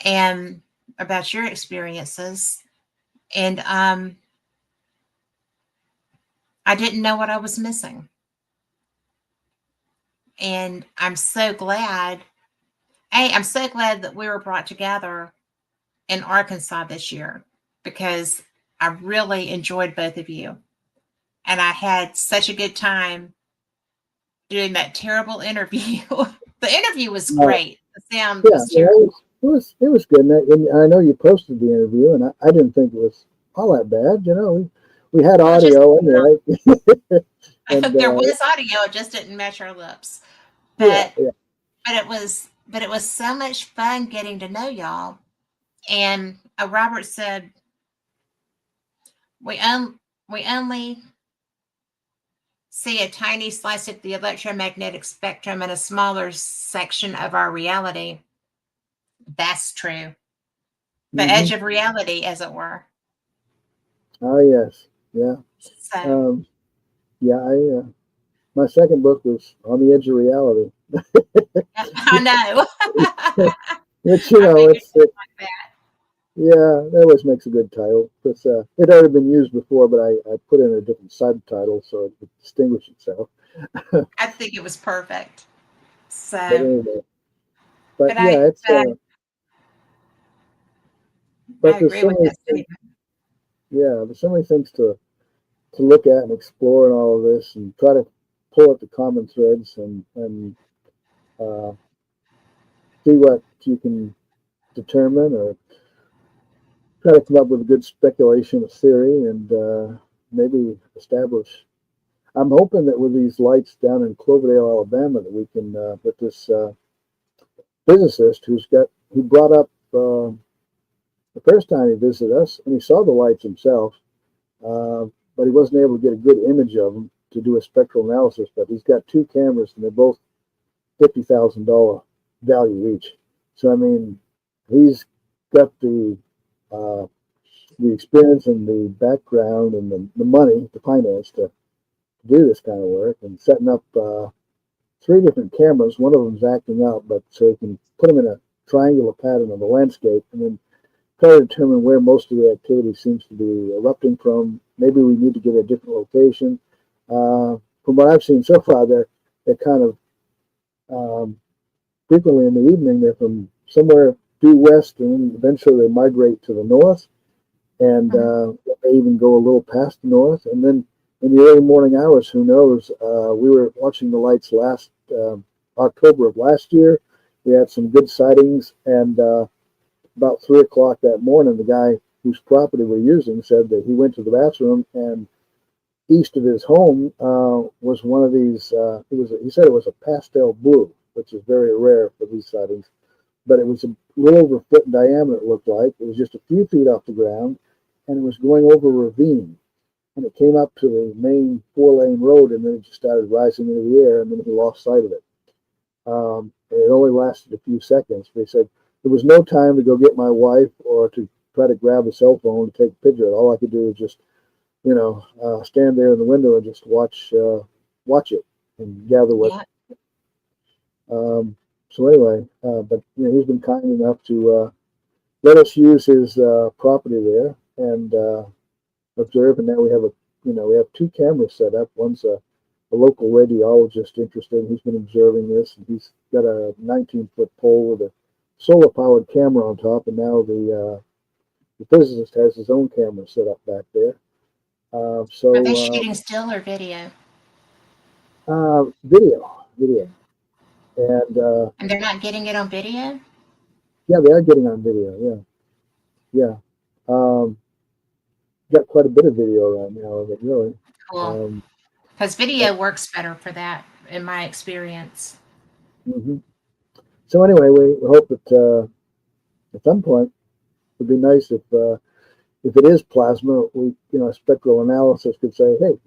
and about your experiences. And I didn't know what I was missing. And I'm so glad. I'm so glad that we were brought together in Arkansas this year, because I really enjoyed both of you. And I had such a good time doing that terrible interview. The interview was great. The sound was terrible. It was good. And I know you posted the interview, and I didn't think it was all that bad. We had audio anyway. And, there was audio, it just didn't match our lips. But it was so much fun getting to know y'all. And Robert said, we only see a tiny slice of the electromagnetic spectrum in a smaller section of our reality. That's true. The edge of reality, as it were. Oh, yes. Yeah. So, my second book was On the Edge of Reality. I know. Which, that always makes a good title. Because it had been used before, but I put in a different subtitle so it could distinguish itself. I think it was perfect. So, but anyway. But there's so many things, there's so many things to look at and explore in all of this, and try to pull up the common threads and see what you can determine, or try to come up with a good speculation of theory, and maybe establish. I'm hoping that with these lights down in Cloverdale, Alabama, that we can, with this physicist who brought up the first time he visited us, and he saw the lights himself, but he wasn't able to get a good image of them to do a spectral analysis. But he's got 2 cameras, and they're both $50,000 value each. So I mean, he's got the experience and the background and the money, the finance to do this kind of work, and setting up 3 different cameras. One of them's acting out, but so he can put them in a triangular pattern of the landscape, and then try to determine where most of the activity seems to be erupting from. Maybe we need to get a different location. From what I've seen so far, they're kind of frequently in the evening. They're from somewhere due west, and then eventually they migrate to the north, and they even go a little past the north. And then in the early morning hours, who knows? We were watching the lights last October of last year. We had some good sightings, and about 3 o'clock that morning, the guy whose property we're using said that he went to the bathroom, and east of his home was one of these. He said it was a pastel blue, which is very rare for these sightings. But it was a little over a foot in diameter. It looked like it was just a few feet off the ground, and it was going over a ravine. And it came up to the main 4-lane road, and then it just started rising into the air, and then he lost sight of it. It only lasted a few seconds. But he said there was no time to go get my wife or to try to grab a cell phone to take a picture. All I could do was just, stand there in the window and just watch it and gather what. Yeah. So anyway, but he's been kind enough to let us use his property there and observe. And now we have 2 cameras set up. One's a local radiologist interested. He's been observing this, and he's got a 19-foot pole with a solar-powered camera on top. And now the physicist has his own camera set up back there. Are they shooting still or video? Video, and they're not getting it on video? Yeah, they are getting on video. Yeah. Got quite a bit of video right now of it, really. Cool. Because video works better for that, in my experience. Mm-hmm. So anyway, we hope that at some point it would be nice if it is plasma, a spectral analysis could say, hey,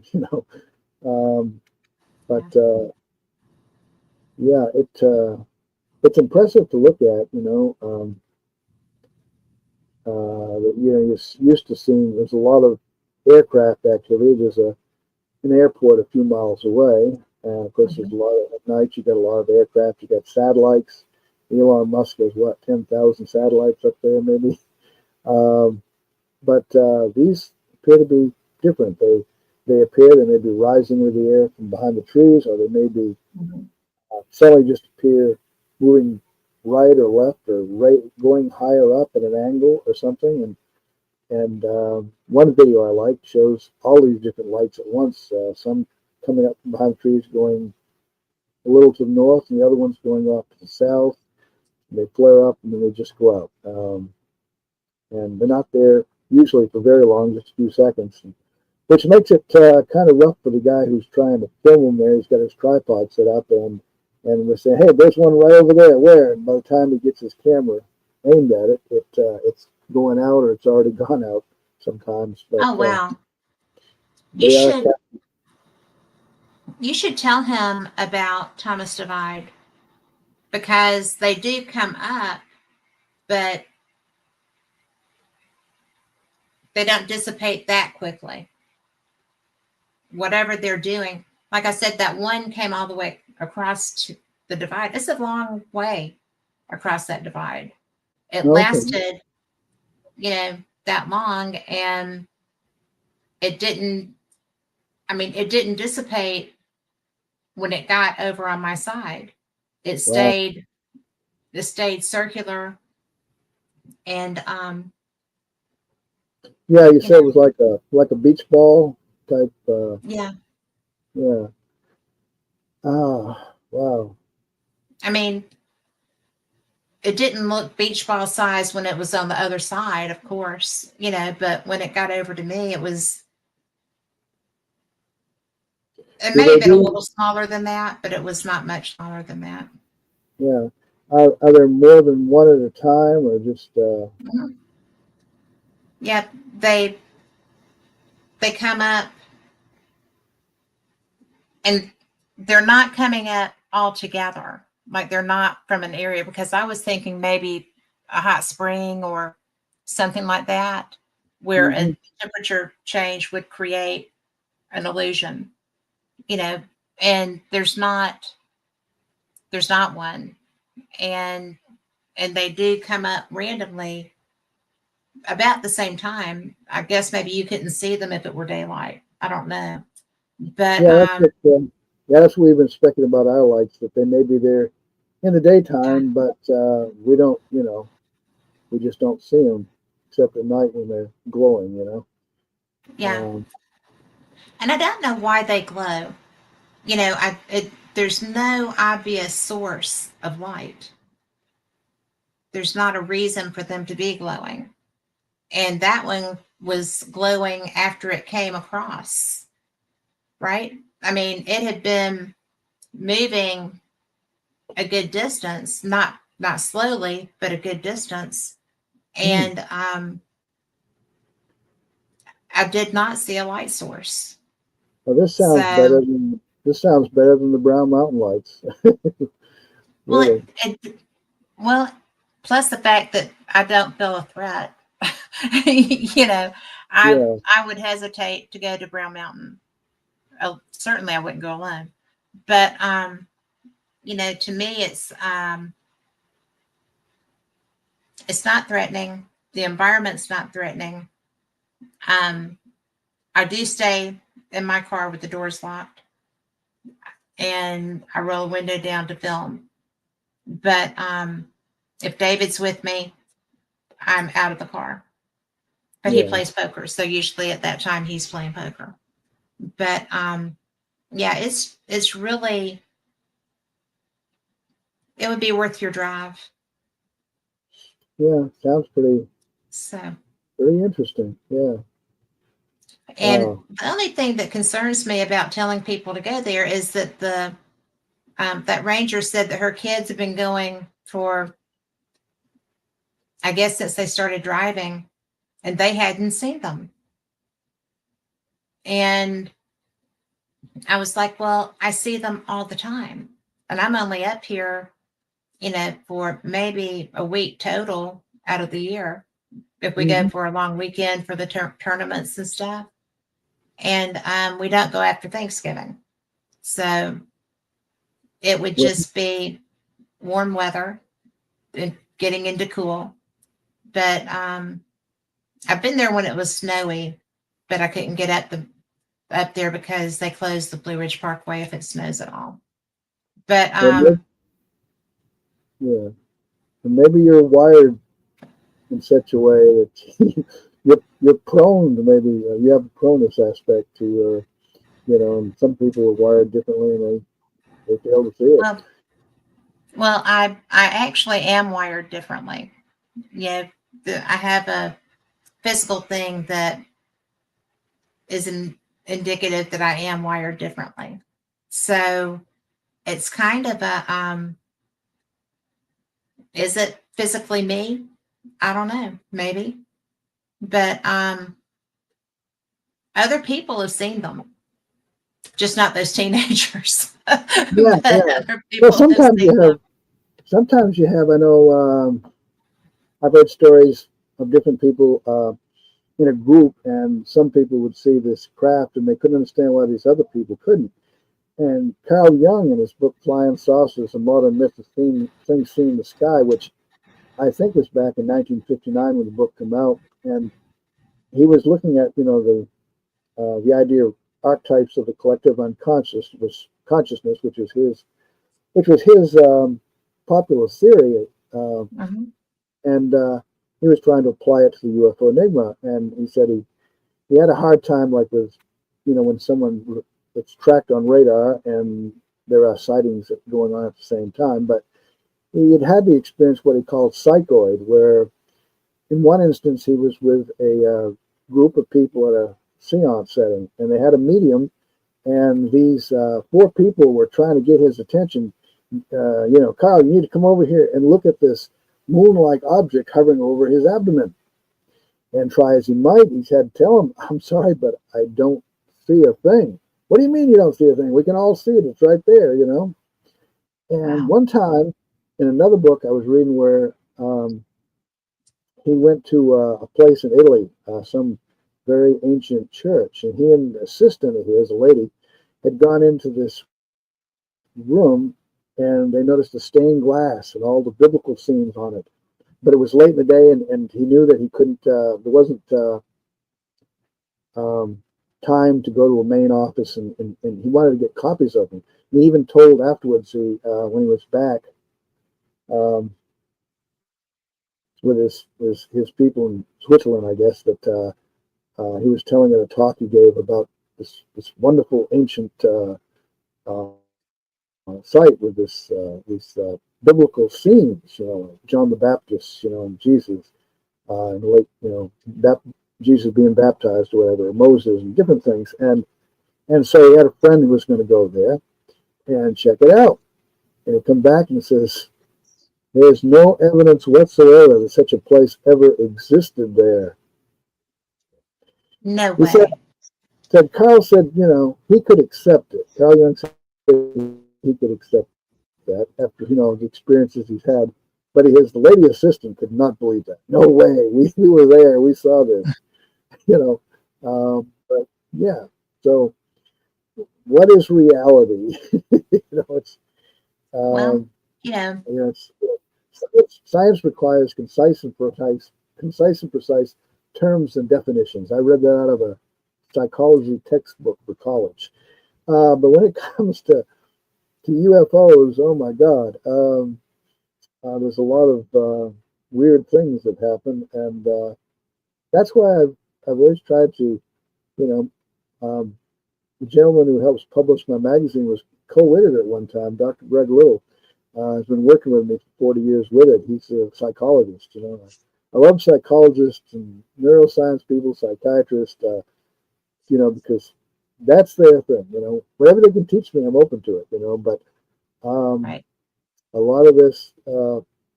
yeah, it's impressive to look at, you're used to seeing. There's a lot of aircraft activity. There's an airport a few miles away, and of course, there's a lot of, at night. You got a lot of aircraft. You got satellites. Elon Musk has 10,000 satellites up there, maybe. But these appear to be different. They appear they may be rising into the air from behind the trees, or they may be suddenly just appear moving right or left, or going higher up at an angle or something. And one video I like shows all these different lights at once. Some coming up from behind the trees, going a little to the north, and the other ones going off to the south. And they flare up, and then they just go out. And they're not there usually for very long, just a few seconds, which makes it kind of rough for the guy who's trying to film them there. He's got his tripod set up, and we're saying, hey, there's one right over there. Where? And by the time he gets his camera aimed at it, it's going out, or it's already gone out sometimes. But, oh, wow. You should tell him about Thomas Divide, because they do come up, but they don't dissipate that quickly. Whatever they're doing, like I said, that one came all the way across to the divide. It's a long way across that divide. It lasted, that long, and it didn't dissipate when it got over on my side. It stayed circular, and yeah, you said it was like a beach ball type. Yeah. Ah, wow. I mean, it didn't look beach ball size when it was on the other side, of course, but when it got over to me, it may have been a little smaller than that, but it was not much smaller than that. Yeah. Are there more than one at a time, or just? Yeah, they come up, and they're not coming up all together. Like, they're not from an area, because I was thinking maybe a hot spring or something like that, where a temperature change would create an illusion, and there's not one. And they do come up randomly about the same time. I guess maybe you couldn't see them if it were daylight. I don't know. But that's what we've been speculating about our lights, that they may be there in the daytime, but we don't, we just don't see them except at night when they're glowing, Yeah. And I don't know why they glow. There's no obvious source of light. there's not a reason for them to be glowing. And that one was glowing after it came across, right? I mean, it had been moving a good distance, not slowly, but a good distance. And I did not see a light source. Well, this sounds better than the Brown Mountain lights. Really? Well, plus the fact that I don't feel a threat. You know, I would hesitate to go to Brown Mountain. Oh, certainly I wouldn't go alone. But you know, to me it's not threatening. The environment's not threatening. I do stay in my car with the doors locked, and I roll a window down to film. But if David's with me, I'm out of the car. But he plays poker, so usually at that time he's playing poker. But yeah, it's really, it would be worth your drive. Yeah, sounds pretty interesting. Yeah. And the only thing that concerns me about telling people to go there is that that ranger said that her kids have been going for, I guess, since they started driving, and they hadn't seen them. And I was like, well, I see them all the time. And I'm only up here, you know, for maybe a week total out of the year, if we go for a long weekend for the tournaments and stuff. And we don't go after Thanksgiving. So it would just be warm weather and getting into cool. But I've been there when it was snowy, but I couldn't get up there because they closed the Blue Ridge Parkway if it snows at all. But yeah, and maybe you're wired in such a way that you're prone to, maybe you have a proneness aspect to your, you know, and some people are wired differently and they fail to see it. Well, I actually am wired differently. Yeah, I have a physical thing that is indicative that I am wired differently. So it's kind of a, is it physically me? I don't know, maybe. But other people have seen them, just not those teenagers. Yeah. Well, sometimes you have, I know, I've heard stories of different people in a group, and some people would see this craft and they couldn't understand why these other people couldn't. And Carl Jung, in his book Flying Saucers, A Modern Myth of Things Seen in the Sky, which I think was back in 1959 when the book came out, and he was looking at, you know, the idea of archetypes of the collective unconscious, consciousness, which was his popular theory, and he was trying to apply it to the UFO enigma, and he said he had a hard time, like with, you know, when someone it's tracked on radar and there are sightings going on at the same time, but he had the experience what he called psychoid, where in one instance he was with a group of people at a seance setting, and they had a medium, and these 4 people were trying to get his attention. You know, Carl, you need to come over here and look at this moon-like object hovering over his abdomen. And try as he might, he had to tell him, I'm sorry, but I don't see a thing. What do you mean you don't see a thing? We can all see it. It's right there, you know. And one time, in another book I was reading, where he went to a place in Italy, some very ancient church, and he and an assistant of his, a lady, had gone into this room, and they noticed the stained glass and all the biblical scenes on it. But it was late in the day, and he knew that he couldn't, there wasn't time to go to a main office, and he wanted to get copies of them. He even told afterwards, when he was back with his people in Switzerland, I guess, that he was telling at a talk he gave about this wonderful ancient sight with these biblical scenes, John the Baptist, and Jesus, and like, Jesus being baptized or whatever, or Moses and different things. And so he had a friend who was going to go there and check it out. And he come back and says, there's no evidence whatsoever that such a place ever existed there. No He way. Carl said, he could accept it. Carl Jung said he could accept that after, the experiences he's had. But the lady assistant could not believe that. No way. We were there. We saw this, But yeah. So what is reality? It's, Well, science requires concise and precise terms and definitions. I read that out of a psychology textbook for college. But when it comes to UFOs, oh my God, there's a lot of weird things that happen, and that's why I've always tried to, the gentleman who helps publish my magazine was co-editor at one time, Dr. Greg Little. Has been working with me for 40 years with it. He's a psychologist, I love psychologists and neuroscience people, psychiatrists, because that's their thing, Whatever they can teach me, I'm open to it, But right. a lot of this,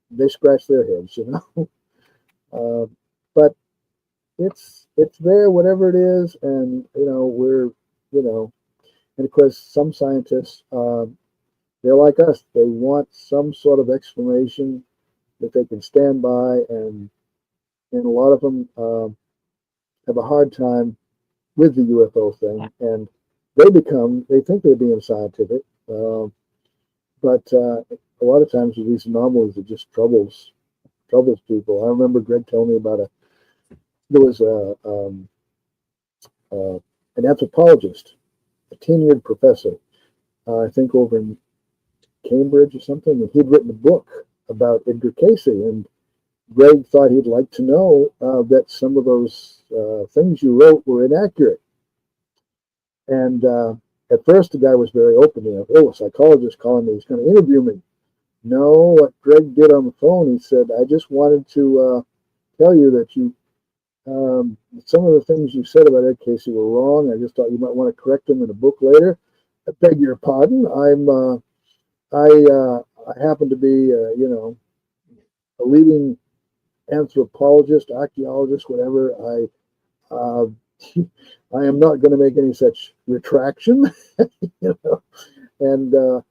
they scratch their heads, But it's there, whatever it is, and and of course, some scientists, they're like us. They want some sort of explanation that they can stand by, and a lot of them have a hard time with the UFO thing, and they think they're being scientific, but a lot of times with these anomalies, it just troubles people. I remember Greg telling me about there was an anthropologist, a tenured professor, I think over in Cambridge or something, and he'd written a book about Edgar Cayce, and Greg thought he'd like to know that some of those things you wrote were inaccurate. And at first, the guy was very open. A psychologist calling me, he's going to interview me. No, what Greg did on the phone, he said, I just wanted to tell you that some of the things you said about Ed Cayce were wrong. I just thought you might want to correct them in a book later. I beg your pardon. I happen to be, a leading anthropologist, archaeologist, whatever. I am not going to make any such retraction, and I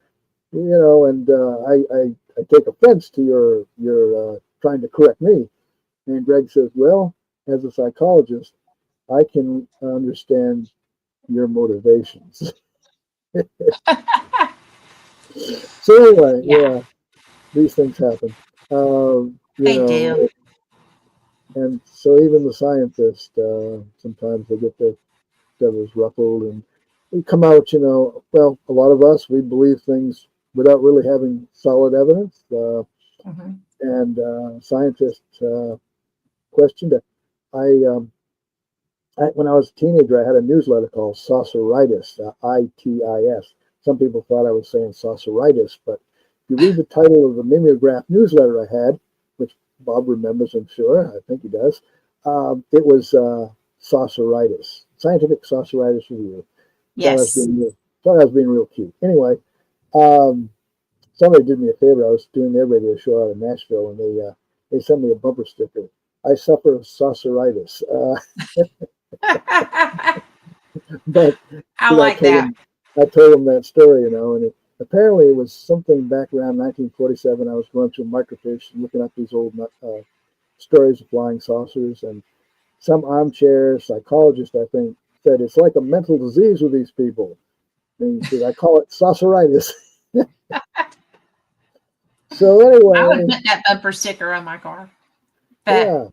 take offense to your trying to correct me. And Greg says, well, as a psychologist, I can understand your motivations. So anyway, yeah, these things happen. They do. And so even the scientists, sometimes they get their feathers ruffled, and we come out, well, a lot of us, we believe things without really having solid evidence. And scientists questioned it. When I was a teenager, I had a newsletter called Sauceritis, ITIS. Some people thought I was saying sauceritis, but if you read the title of the mimeograph newsletter I had, which Bob remembers, I'm sure, I think he does, it was Sauceritis, Scientific Sauceritis Review. Yes. Thought I was being real cute. Anyway, somebody did me a favor. I was doing their radio show out in Nashville, and they sent me a bumper sticker. I suffer of sauceritis. But I like that. I told him that story, and apparently it was something back around 1947. I was going through microfiche and looking up these old stories of flying saucers, and some armchair psychologist, I think, said it's like a mental disease with these people. And he said, I call it sauceritis. So anyway, I would put that bumper sticker on my car. But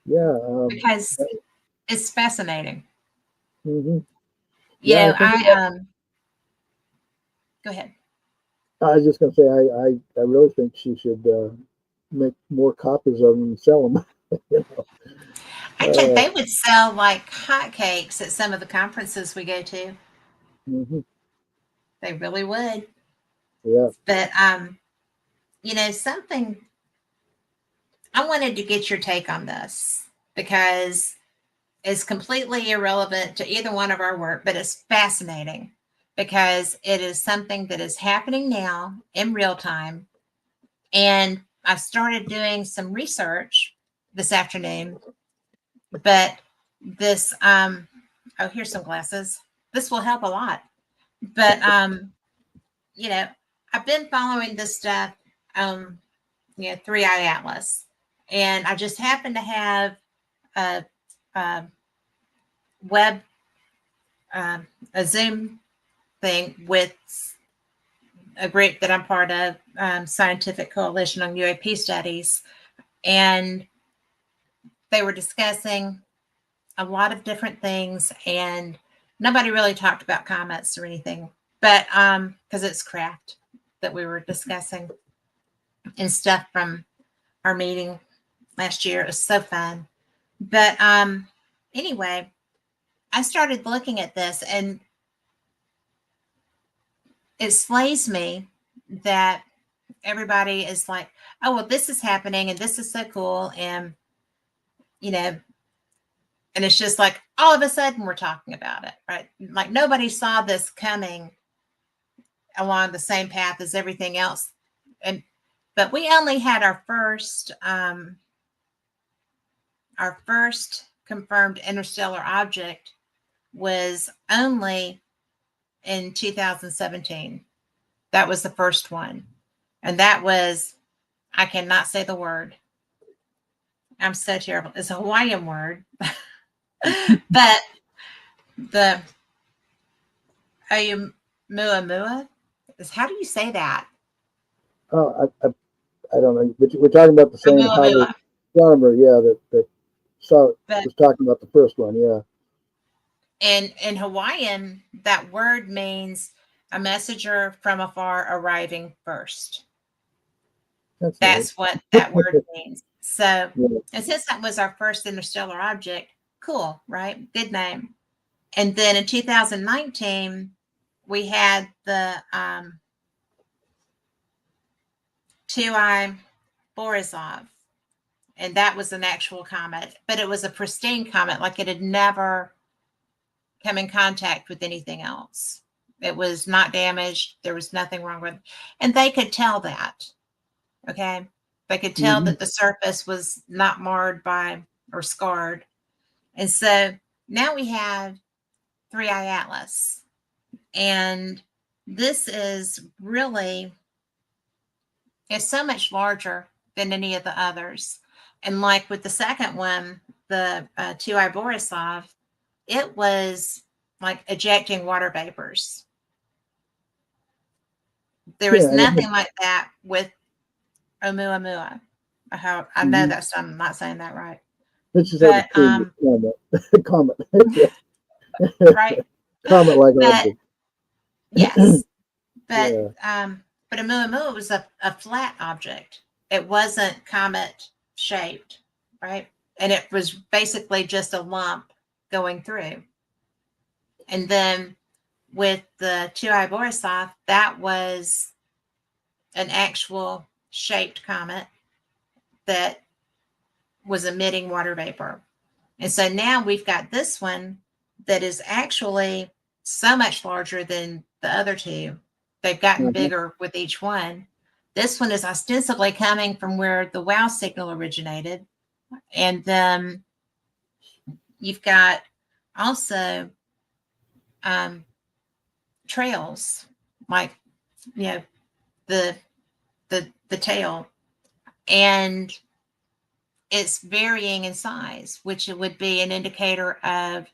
yeah, because it's fascinating. Mm-hmm. Go ahead. I was just going to say, I really think she should make more copies of them and sell them. I bet they would sell like hotcakes at some of the conferences we go to. Mm-hmm. They really would. Yeah. But something I wanted to get your take on this because it's completely irrelevant to either one of our work, but it's fascinating because it is something that is happening now in real time. And I started doing some research this afternoon, but this, oh, here's some glasses. This will help a lot. But, I've been following this stuff, 3-Eye Atlas. And I just happen to have a web, a Zoom thing with a group that I'm part of, Scientific Coalition on UAP Studies. And they were discussing a lot of different things, and nobody really talked about comets or anything, but because it's craft that we were discussing and stuff from our meeting last year. It was so fun. But anyway, I started looking at this, and it slays me that everybody is like, oh, well, this is happening and this is so cool. And, and it's just like all of a sudden we're talking about it, right? Like nobody saw this coming along the same path as everything else. But we only had our first confirmed interstellar object was only in 2017. That was the first one. And that was, I cannot say the word. I'm so terrible. It's a Hawaiian word. But the Oumuamua is, how do you say that? Oh, I don't know. But we're talking about the same Howard astronomer, yeah, that was talking about the first one, yeah. And in Hawaiian, that word means a messenger from afar arriving first. That's nice. What that word means. So, yeah. And since that was our first interstellar object, cool, right? Good name. And then in 2019, we had the 2-Eye Borisov, and that was an actual comet, but it was a pristine comet, like it had never come in contact with anything else. It was not damaged. There was nothing wrong with it. And they could tell that. Okay. They could tell that the surface was not marred by or scarred. And so now we have 3-Eye Atlas. And this is really, it's so much larger than any of the others. And like with the second one, the 2-Eye Borisov, it was like ejecting water vapors. There was nothing like that with Oumuamua. I know that's, I'm not saying that right. This is a comet. Right. Comet like object. Yes. But Oumuamua was a flat object. It wasn't comet shaped, right? And it was basically just a lump going through. And then with the 2-Eye Borisov, that was an actual shaped comet that was emitting water vapor. And so now we've got this one that is actually so much larger than the other two. They've gotten bigger with each one. This one is ostensibly coming from where the WOW signal originated. And then you've got also trails, like, the tail, and it's varying in size, which it would be an indicator of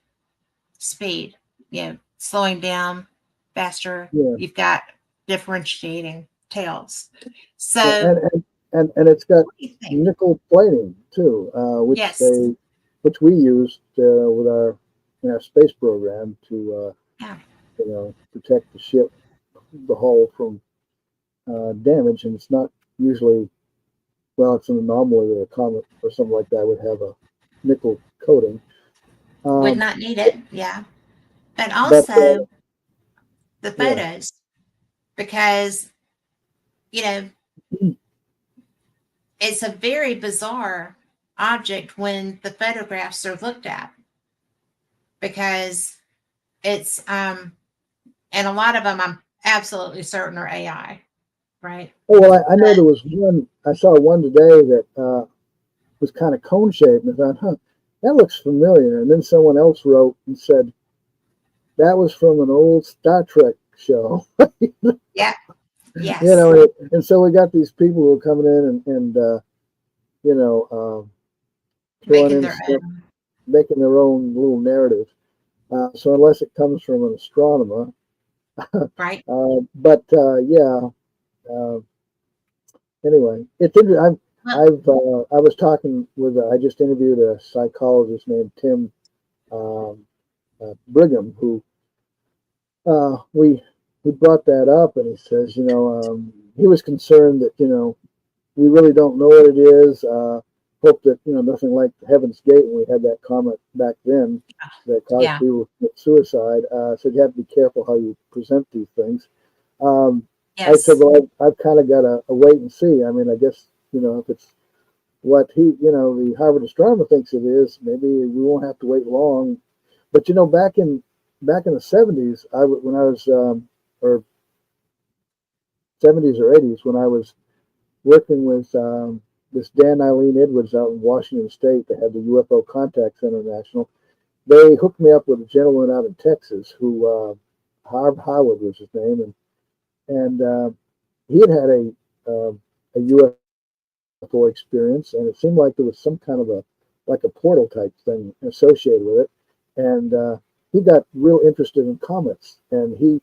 speed, slowing down faster. Yeah. You've got differentiating tails. So and it's got nickel plating too, which we used with in our space program to protect the ship, the hull from damage. And it's not usually, well, it's an anomaly that a comet or something like that would have a nickel coating. Would not need it, yeah. But also the photos, because you know, it's a very bizarre object when the photographs are looked at, because it's and a lot of them I'm absolutely certain are AI, right? Oh, well, I know But there was one, I saw one today that was kind of cone shaped, and I thought, huh, that looks familiar. And then someone else wrote and said, that was from an old Star Trek show. yeah, You yes, know, and so we got these people who are coming in and you know, throwing making in their stuff, own, making their own little narrative. So unless it comes from an astronomer, right? yeah. Uh, anyway, it's interesting. Well, I was talking with I just interviewed a psychologist named Tim Brigham who we brought that up, and he says, he was concerned that we really don't know what it is. Hope that nothing like Heaven's Gate when we had that comet back then that caused yeah, people to commit suicide. So you have to be careful how you present these things. Um, I said, yes, well, I've kind of got a wait and see. I mean, I guess if it's what the Harvard astronomer thinks it is, maybe we won't have to wait long. But back in the 70s, when I was or 70s or 80s when I was working with this Dan Eileen Edwards out in Washington State that had the UFO Contacts International. They hooked me up with a gentleman out in Texas who Howard was his name, and he had a UFO experience, and it seemed like there was some kind of a portal type thing associated with it, and he got real interested in comets, and he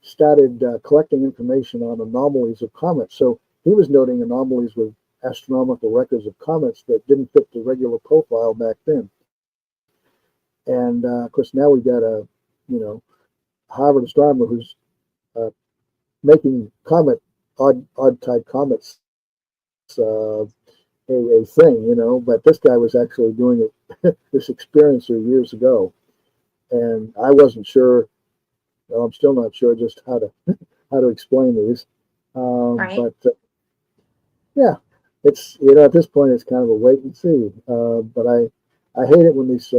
started collecting information on anomalies of comets. So he was noting anomalies with astronomical records of comets that didn't fit the regular profile back then. And of course, now we've got a Harvard astronomer who's uh, making odd type comets uh, a thing, But this guy was actually doing it this experiencer years ago, and I wasn't sure. Well, I'm still not sure just how to explain these. right. But yeah, it's at this point it's kind of a wait and see. But I hate it when these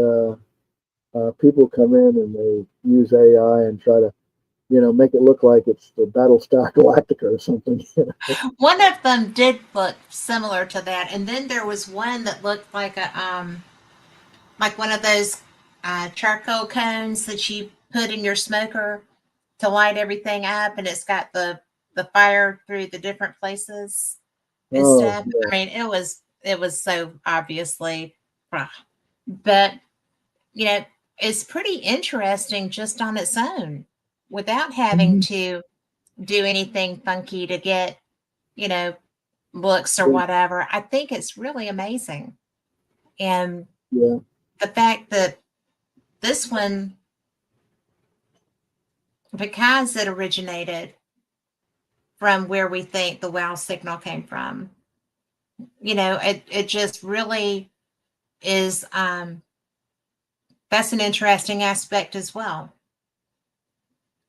people come in and they use AI and try to make it look like it's the Battlestar Galactica or something. One of them did look similar to that, and then there was one that looked like one of those charcoal cones that you put in your smoker to light everything up, and it's got the fire through the different places and Oh stuff. yeah. I mean, it was so obviously, but you know, it's pretty interesting just on its own, without having Mhm. to do anything funky to get you know looks or Yeah. whatever. I think it's really amazing, and Yeah. the fact that this one, because it originated from where we think the wow signal came from, it just really is. That's an interesting aspect as well.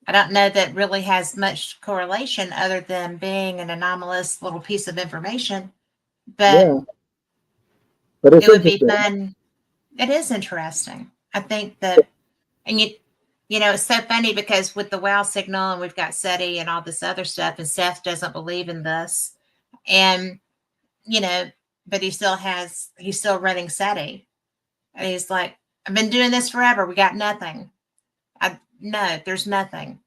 I don't know that really has much correlation other than being an anomalous little piece of information, but Yeah. But it it's would be interesting. fun. It is interesting. I think that, and it's so funny because with the wow signal and we've got SETI and all this other stuff, and Seth doesn't believe in this, and you know, but he's still running SETI, and he's like, I've been doing this forever. We got nothing. No, there's nothing,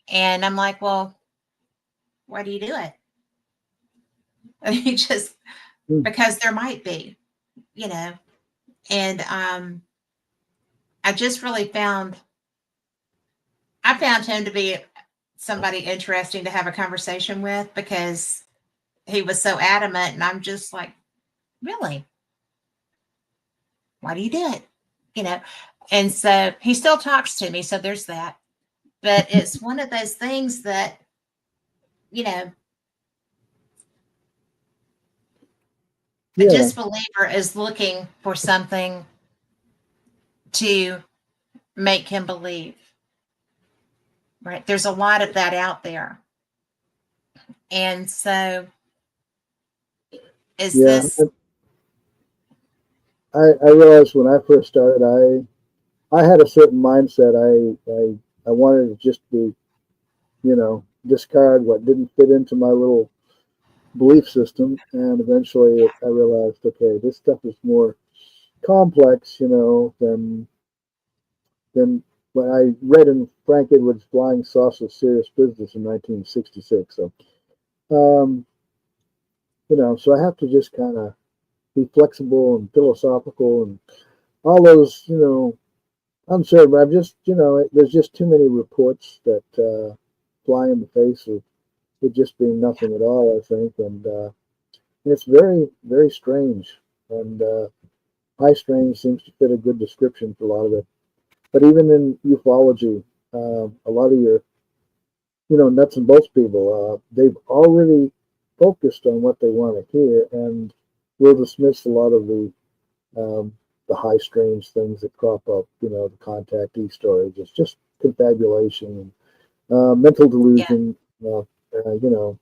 and I'm like, well, why do you do it? And he just Mm. because there might be, you know, and I just really I found him to be somebody interesting to have a conversation with because he was so adamant, and I'm just like, really, why do you do it? You know, and so he still talks to me, so there's that. But it's one of those things that you know a Yeah. disbeliever is looking for something to make him believe. Right? There's a lot of that out there. And so, is Yeah, this? I realized when I first started, I had a certain mindset. I wanted to just be, discard what didn't fit into my little belief system, and eventually I realized, okay, this stuff is more complex, than when I read in Frank Edwards' Flying Saucer Serious Business in 1966. So, um, so I have to just kind of be flexible and philosophical and all those, uncertain. But I'm just, there's just too many reports that fly in the face of it just being nothing at all, I think. And it's very, very strange. And high strange seems to fit a good description for a lot of it. But even in ufology, a lot of your, nuts and bolts people, they've already focused on what they want to hear, and will dismiss a lot of the high strange things that crop up. The contactee stories. It's just confabulation, mental Yeah, delusion. You know,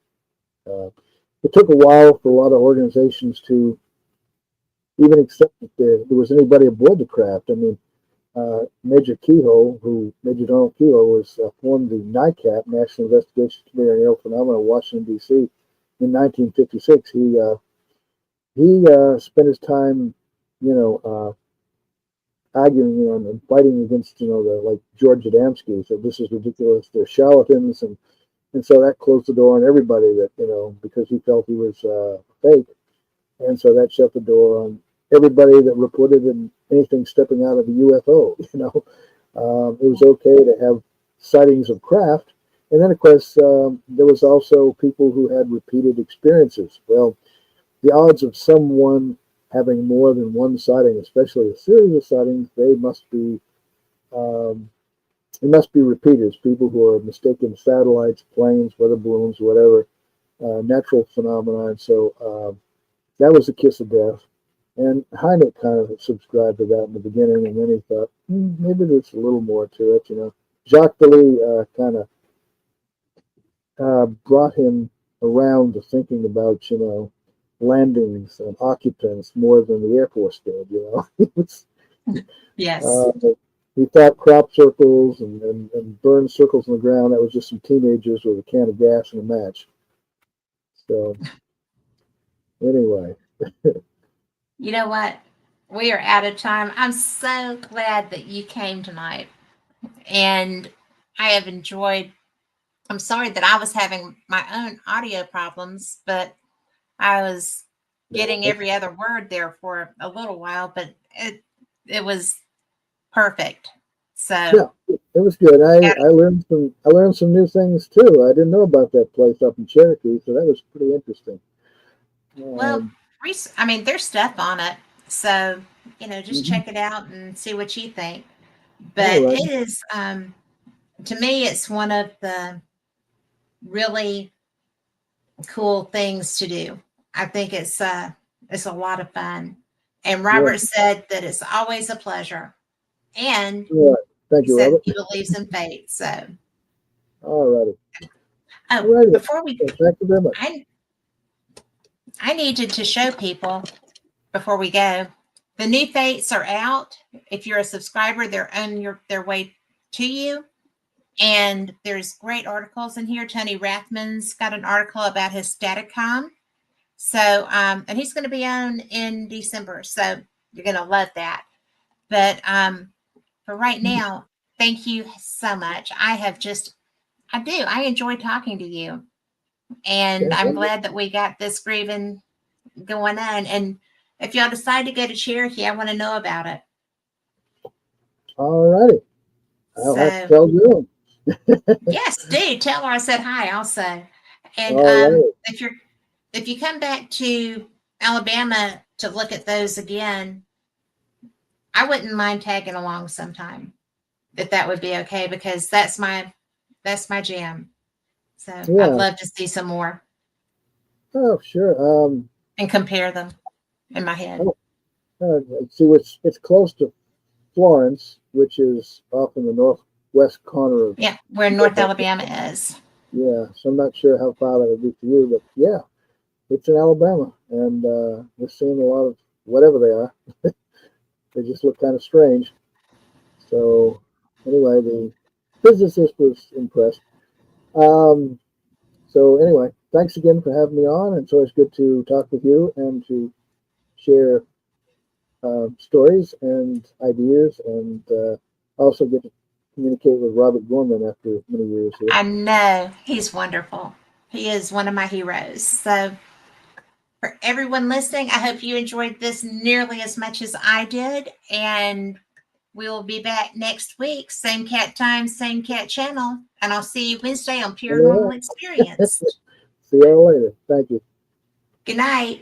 it took a while for a lot of organizations to even accept that there was anybody aboard the craft. I mean, Major Donald Kehoe, was formed the NICAP, National Investigation Committee on Aerial Phenomena, in Washington D.C. in 1956. He spent his time, you know, arguing, and fighting against, the like George Adamski. Said this is ridiculous. They're charlatans, and so that closed the door on everybody that, because he felt he was fake, and so that shut the door on everybody that reported anything stepping out of a UFO. It was okay to have sightings of craft, and then of course there was also people who had repeated experiences. Well, the odds of someone having more than one sighting, especially a series of sightings, um, they must be repeaters. People who are mistaken satellites, planes, weather balloons, whatever, natural phenomena. And so that was a kiss of death. And Hynek kind of subscribed to that in the beginning, and then he thought, maybe there's a little more to it. Jacques Vallée kind of brought him around to thinking about, landings and occupants more than the Air Force did. He was, yes. uh, he thought crop circles and burn circles in the ground, that was just some teenagers with a can of gas and a match. So anyway, You know what? We are out of time. I'm so glad that you came tonight, and I have enjoyed. I'm sorry that I was having my own audio problems, but I was getting every other word there for a little while, but it was perfect. So yeah, it was good. got I learned some new things too. I didn't know about that place up in Cherokee, so that was pretty interesting. well, Um, I mean, there's stuff on it, so just mhm. check it out and see what you think. All But right. it is, to me, it's one of the really cool things to do. I think it's a lot of fun. And Yeah. Robert said that it's always a pleasure. And All right. Thank he you, said Robert. he believes in fate. So, All righty. All oh, righty. before we, Well, thank you very much. I I needed to show people before we go. The new fates are out. If you're a subscriber, they're on their way to you. And there's great articles in here. Tony Rathman's got an article about his Staticom. So, and he's going to be on in December. So you're going to love that. But for right now, thank you so much. I do. I enjoy talking to you. And I'm Okay. glad that we got this grieving going on. And if y'all decide to go to Cherokee, I want to know about it. All righty. I'll have to So, tell you. yes, do tell her I said hi also. And All right. if you come back to Alabama to look at those again, I wouldn't mind tagging along sometime if that would be okay because that's my jam. So I'd Yeah. love to see some more Oh, sure. and compare them in my head. Oh, see, it's close to Florence, which is off in the northwest corner of Yeah, where North Alabama. Alabama is. Yeah, so I'm not sure how far that would be for you, but yeah, it's in Alabama, and we're seeing a lot of whatever they are. They just look kind of strange. So anyway, the physicist was impressed. Um, so anyway, thanks again for having me on. It's always good to talk with you and to share stories and ideas, and also get to communicate with Robert Gorman after many years here. I know he's wonderful. He is one of my heroes. So, for everyone listening, I hope you enjoyed this nearly as much as I did. And we'll be back next week. Same cat time, same cat channel. And I'll see you Wednesday on All right. Paranormal Experience. See y'all later. Thank you. Good night.